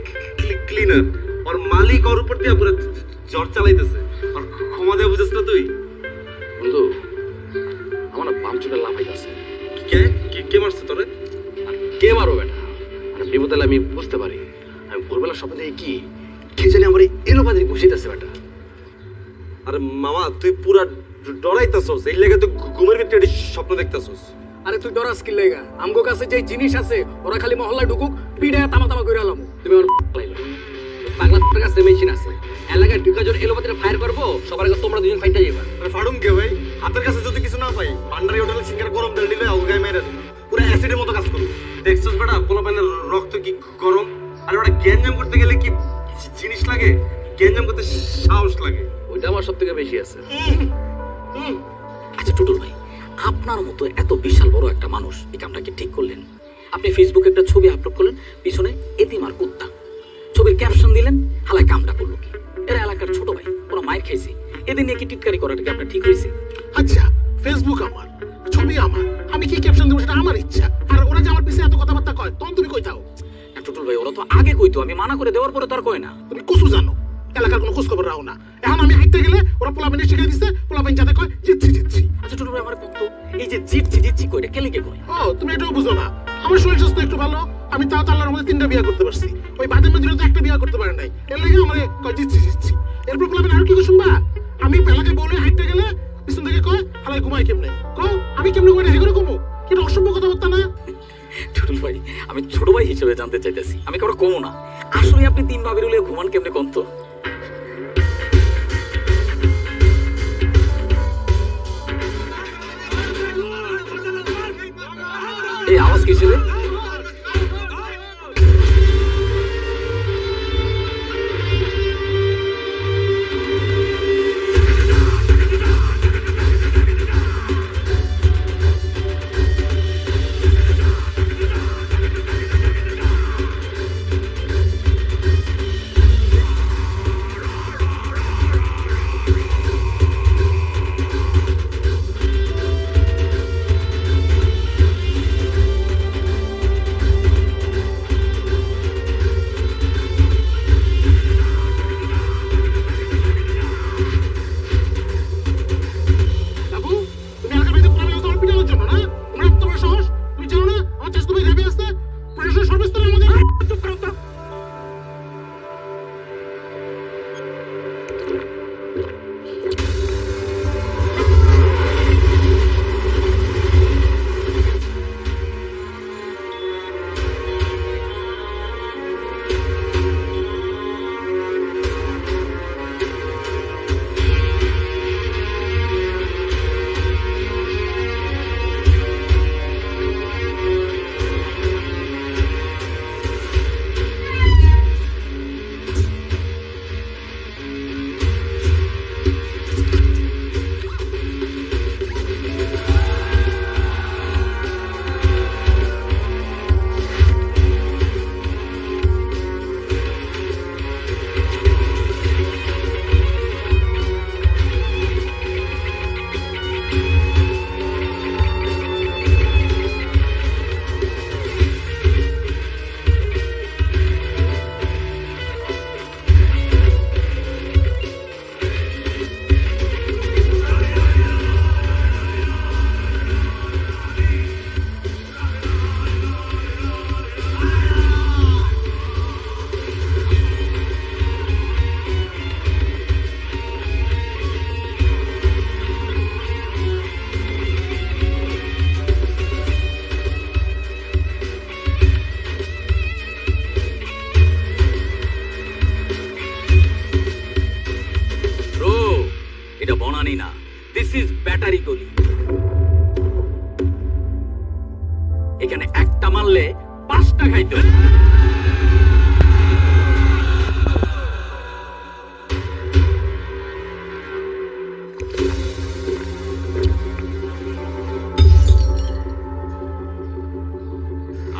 ক্লিনার। আর মালিক ওর উপর দিয়ে পুরো জ্বর চালাইতেছে, আর ক্ষমা দেয়া বুঝছ না তুই? বন্ধু আমার না বাম চুলে লাফাইতেছে। কে কে মারছে তোরে? আর কে মারো বেটা? মানে বিপদ হলে আমি বুঝতে পারি। আমি ভোরবেলা স্বপ্ন দেখি কি কে জানি আমার এলোপাতি ঘুষিতেছে বেটা। আরে মামা তুই পুরা ডরাইতেছস, এই লেগে তুই ঘুমের ভিতরে স্বপ্ন দেখতেছস। আরে তুই ডরাস কি লাগা? আমগো কাছে যে জিনিস আছে ওরা খালি মহল্লায় ঢুকুক, পিড়ে তামা তামা কইরা আলামু। তুমি আমার লাইলো পাগলার কাছে মেশিন আছে, এলাকায় ঢুকা জোর এলোপাতিটা ফায়ার করবো, সবার আগে তোমরা দুজন ফাইটা যাবা। আরে ফাড়ুম কে ভাই? হাতের কাছে যদি কিছু না পাই, ভান্ডারি হোটেলে সিঙ্গার গরম তেল দিলে আউগায় মেরে দেব, পুরো অ্যাসিডের মতো কাজ করবে। দেখছস বেটা পোলাপানের রক্ত কি গরম, আর ওটা গ্যাঞ্জাম করতে গেলে কি জিনিস লাগে? গ্যাঞ্জাম করতে সাহস লাগে, ওইটা আমার সব থেকে বেশি আছে। আচ্ছা টুটুল ভাই, আপনার মতো এত বিশাল বড় একটা মানুষ এই কামটা কি ঠিক করলেন? আপনি ফেসবুকে একটা ছবি আপলোড করলেন, পিছনে এতিম আর কুত্তা, ছবির ক্যাপশন দিলেন, হালায় কামটা করলো কি? এরা এলাকার ছোট ভাই, ওরা মায়ের খাইছে, এদের নিয়ে কি টিটকারি করাটা কি আপনার ঠিক হয়েছে? আচ্ছা, ফেসবুক আমার, ছবি আমার, আমি কি ক্যাপশন দেবো সেটা আমার ইচ্ছা। আর ওরা যে আমার পিছিয়ে এত কথাবার্তা কয়, তখন তুমি কই থাও? টুটুল ভাই, ওরা তো আগে কইতো, আমি মানা করে দেওয়ার পরে তো আর কয় না। তুমি কুসু জানো, এলাকার কোনো খোঁজ খবর রাখো না। এখন আমি হাঁটতে গেলে ওরা পোলাপানি শিখে দিচ্ছে, পোলাপানি যাতে কয় জিতছি জিতছি। আচ্ছা টুটুল ভাই, আমার কত এই যে জিতছি জিতছি কইটা কেলে কে কয়? ও, তুমি এটাও বুঝো না। আমার শরীর স্বাস্থ্য একটু ভালো, আমি তাও তাল্লার মধ্যে 3টা বিয়ে করতে পারছি। ওই বাদের মধ্যে তো একটা বিয়ে করতে পারে নাই, এর লাগে আমার কয় জিতছি জিতছি। এরপর পোলাপানি আর কি কই শুনবা? আমি এলাকায় বলে হাঁটতে গেলে পিছন থেকে কয় হালাই ঘুমাই কেমনে, কও আমি কেমনে ঘুমাই না হেগুলো ঘুমো? এটা অসভ্য কথাবার্তা না? টুটুল ভাই, আমি ছোট ভাই হিসেবে জানতে চাইতেছি, আমি কারো কমো না। আসলে আপনি 3 ভাবির হলে ঘুমান কেমনে কোন তো? এই আওয়াজ কিসের? এটা বনানি না, দিস ইজ ব্যাটারি গলি। এখানে একটা মারলে 5টা খাইতে হবে।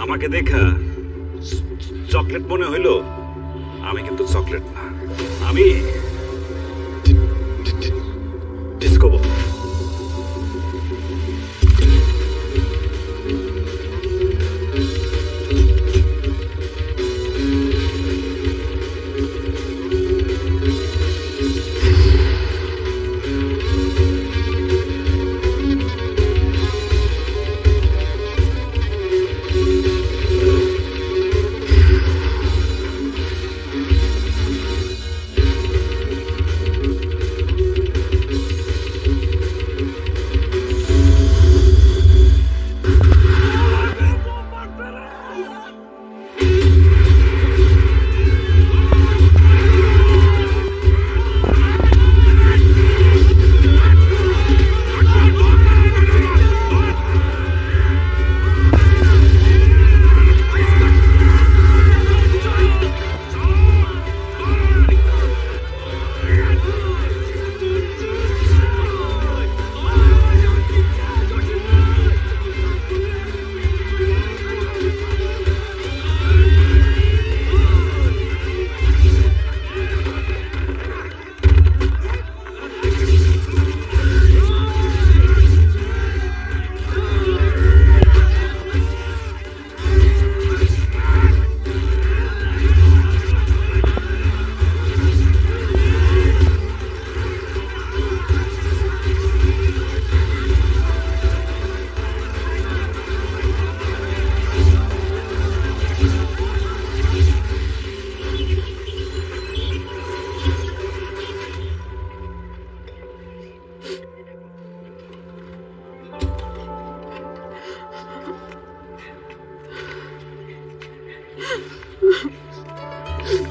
আমাকে দেখা চকলেট মনে হইলো, আমি কিন্তু চকলেট না, আমি ডিস্কো বল।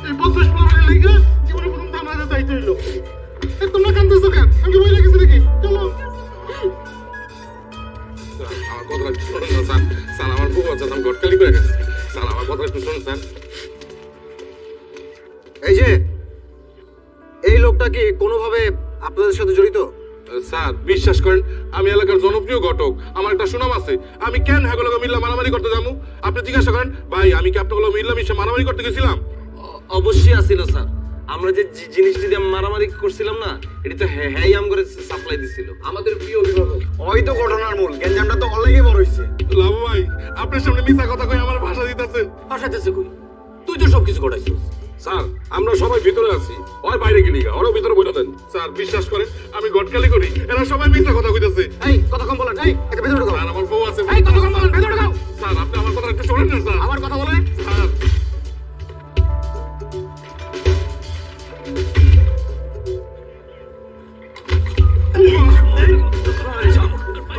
এই বদমাশ পোলাপানের লাগা জীবনে প্রথম থানায় যাইতে হইলো। এ তোমরা কান্দতেছো কেন? আমি কি বই লাগেছি নাকি? চলো। আমার কথা একটু শোনেন না স্যার। স্যার আমার বউ আছে, আমি গটকালি করে গেছি। স্যার আমার কথা একটু শুনুন স্যার। এই যে এই লোকটা কি কোনোভাবে আপনাদের সাথে জড়িত? স্যার বিশ্বাস করেন আমি এলাকার জনপ্রিয় ঘটক, আমার একটা সুনাম আছে। আমি কেন হ্যাগুলোকে মিল্লা মারামারি করতে যাবো? আপনি জিজ্ঞাসা করেন ভাই আমি কি আপনাগুলো মিল্লা মিশে মারামারি করতে গেছিলাম? অবশ্যই আসিল স্যার। আমরা যে জিনিসটি দিয়ে মারামারি করছিলাম না, এটা তো হ্যাঁ আমগরে সাপ্লাই দিছিল আমাদের প্রিয় অভিভাবক। ওই তো ঘটনার মূল, গ্যাঞ্জামটা তো অনেকই বড় হইছে। লাভু ভাই আপনার সামনে মিছা কথা কই আমার ভাষা দিতেছেন। ভাষা দিতেছে কই? তুই তো সবকিছু ঘটাইছিস। স্যার আমরা সবাই ভিতরে আছি, ওই বাইরে গেলি গা, ওরা ভিতরে বইটা দেন। স্যার বিশ্বাস করেন আমি গটকালি করি, এরা সবাই মিথ্যা কথা কইতাছে। এই কথা কম বলেন, এই এটা ভেতরে ঢোকাও। স্যার আমার বউ আছে। এই কথা কম বলেন, ভেতরে ঢোকাও। স্যার আপনি আমার কথা একটু শোনেন না স্যার। আমার কথা বলেন। স্যার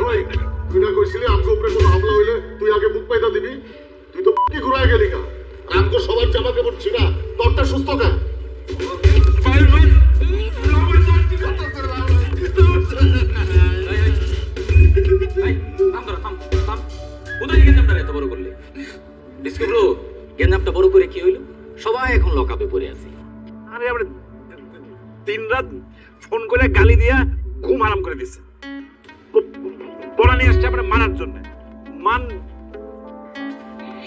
ওই তুই না কইছিলি আমগো উপরে কোনো হামলা হইলে তুই আগে মুখ পাইতা দিবি? তুই তো কি ঘুরায় গেলি কা? আমগো সবার জামা কাপড় ছিঁড়া, তোরটা সুস্থ কা? গেঞ্জামটা বড় করে কি হইলো? সবাই এখন লকআপে পড়ে আছে। আরে আমরা দিন রাত ফোন করে গালি দিয়া ঘুম হারাম করে দিচ্ছে। বলা নিয়ে আসছে আমরা মারার জন্য। মান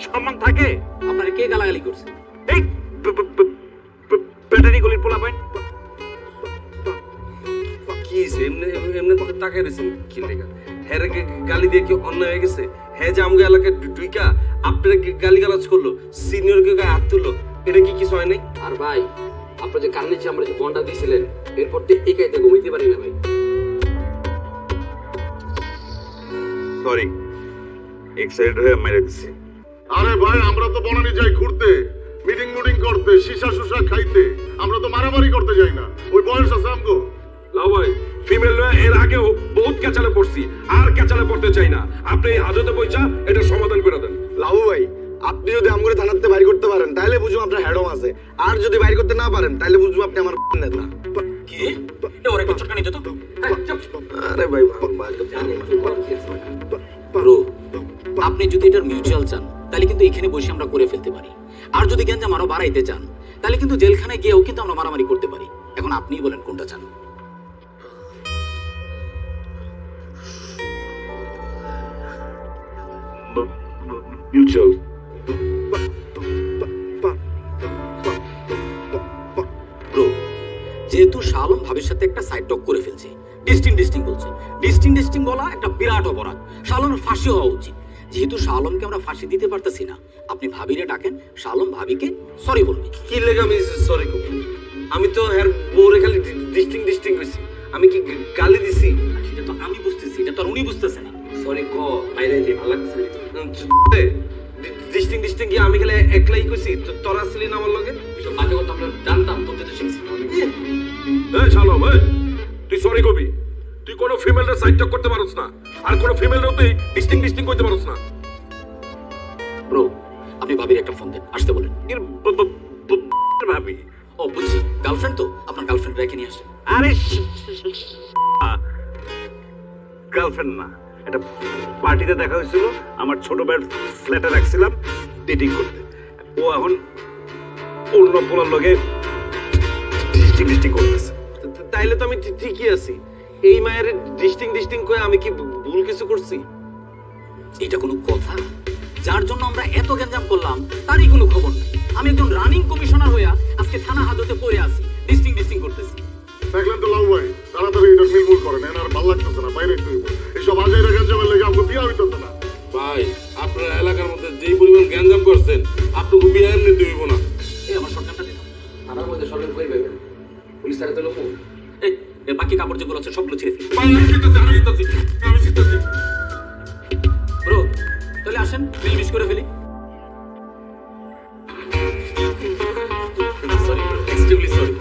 সম্মান থাকে? আপনারা কে গালাগালি করছে? এই ব্যাটারি গলির পোলা পাইন কি এমনি এমনি তাকাই রয়েছেন কি লেগা? হ্যাঁ গালি দিয়ে কি অন্যায় হয়ে গেছে? হ্যাঁ যে আমাকে এলাকায় ঢুইকা আপনারা গালি গালাজ করলো, সিনিয়র কে গায়ে হাত তুললো, এটা কি কিছু হয় নাই? আর ভাই আপনার যে কান নিচে আমরা যে বন্ডা দিয়েছিলেন, এরপর তো এই কাইতে ঘুমাইতে পারি না ভাই। সরি, এক্সাইটেড হয়ে মেরে দিছি। আরে ভাই আমরা তো বনানি যাই ঘুরতে, মিটিং মুটিং করতে, শিশা সুশা খাইতে। আমরা তো মারামারি করতে যাই না। ওই বয়স আছে আমগো। লাভ ভাই ফিমেল এর আগেও বহুত ক্যাচালে পড়ছি, আর ক্যাচালে পড়তে চাই না। আপনি এই হাজতে পয়সা এটা সমাধান করে দেন। লাভু ভাই আপনি যদি আমগরে থানাতে বাইর করতে পারেন তাহলে বুঝুম আপনার হেডম আছে, আর যদি বাইর করতে না পারেন তাহলে বুঝবো আপনি আমার নেতা। কি ওরে কচকা নিতে তো? আরে ভাই ব্রো, আপনি যদি এটার মিউচুয়াল চান তাহলে কিন্তু এখানে বসে আমরা করে ফেলতে পারি। আর যদি গ্যাঞ্জাম আরো বাড়াইতে চান তাহলে কিন্তু জেলখানায় গিয়েও কিন্তু আমরা মারামারি করতে পারি। এখন আপনিই বলেন কোনটা চান? মিউচুয়াল। ব্রো, যেহেতু শালম ভাবির সাথে একটা সাইড টক করে ফেলছে, ডিস্টিং বলছে, ডিস্টিং বলা একটা বিরাট অপরাধ। শালমের ফাঁসি হওয়া উচিত। যেহেতু শালমকে আমরা ফাঁসি দিতে পারতেছি না, আপনি ভাবিরে ডাকেন, শালম ভাবিকে সরি বলবে। কি লেগে আমি সরি করব? আমি তো হ্যার বউরে খালি ডিস্টিং কইছি, আমি কি গালি দিছি? সেটা তো আমি বুঝতেছি, এটা তো আর উনি বুঝতেছে না। সরি ক বাইরে যে ভালো লাগছে ডিস্টিং কি আমি খালি একলাই কইছি? তোরা আসলি না আমার লগে? সব বাজে কথা আমরা জানতাম, তোর যেটা শিখছি। এই শালম, এই তুই সরি কবি? তুই কোনো ফিমেলের সাইড টক করতে পারছ না, আর কোনো ফিমেলের তুই ডিস্টিং করতে পারছ না। ব্রো, আপনি ভাবির একটা ফোন দেন, আসতে বলেন। ভাবি? ও বুঝছি, গার্লফ্রেন্ড তো, আপনার গার্লফ্রেন্ড রেখে নিয়ে আসেন। আরে গার্লফ্রেন্ড না, এটা পার্টিতে দেখা হয়েছিল, আমার ছোট ভাইয়ের ফ্ল্যাটে রাখছিলাম ডেটিং করতে। ও এখন অন্য পোলার লগে ডিস্টিং করতেছে। তাইলে তো আমি ঠিকই আছি। এই মায়ের ডিস্টিং কয়ে আমি কি ভুল কিছু করছি? এটা কোনো কথা? যার জন্য আমরা এত গ্যাঞ্জাম করলাম তারই কোনো খবর নেই। আমি একজন রানিং কমিশনার হইয়া আজকে থানা হাজতে পড়ে আছি, ডিস্টিং করতেছি। দেখলেন তো লাউ ভাই, তাড়াতাড়ি এটা মিলমুল করেন, আর ভালো লাগতেছে না, বাইরে একটু এইসব আজাইরা গ্যাঞ্জামের লেগে আমাকে বিয়া হইতেছে না। ভাই আপনার এলাকার মধ্যে যেই পরিমাণ গ্যাঞ্জাম করছেন, আপনাকে বিয়ে এমনি দিব না। এই আমার সরকারটা দিন, থানার মধ্যে সরকার কই পাবেন? পুলিশ তারা তো লোক। এই বাকি কাপড় যেগুলো আছে সবগুলো ছিঁড়ে ফেলি। ব্রো, তাহলে আসেন মিলমিশ করে ফেলি। Sorry bro, extremely sorry.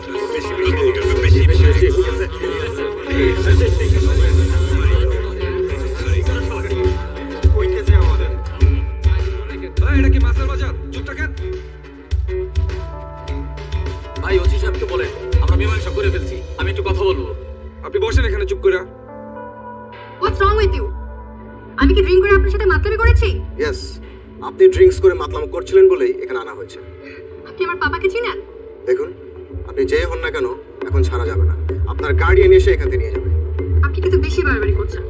এটা কি মাছের বাজার? চুপ থাকেন। আপনি ড্রিঙ্কস করে মাতলামো করছিলেন বলেই এখানে আনা হয়েছে। আপনি আমার পাপাকে চিনেন? দেখুন, আপনি যে হন না কেন এখন ছাড়া যাবে না, আপনার গার্ডিয়ান এসে এখান থেকে নিয়ে যাবে। আপনি কিন্তু বেশি বাড়াবাড়ি করছেন।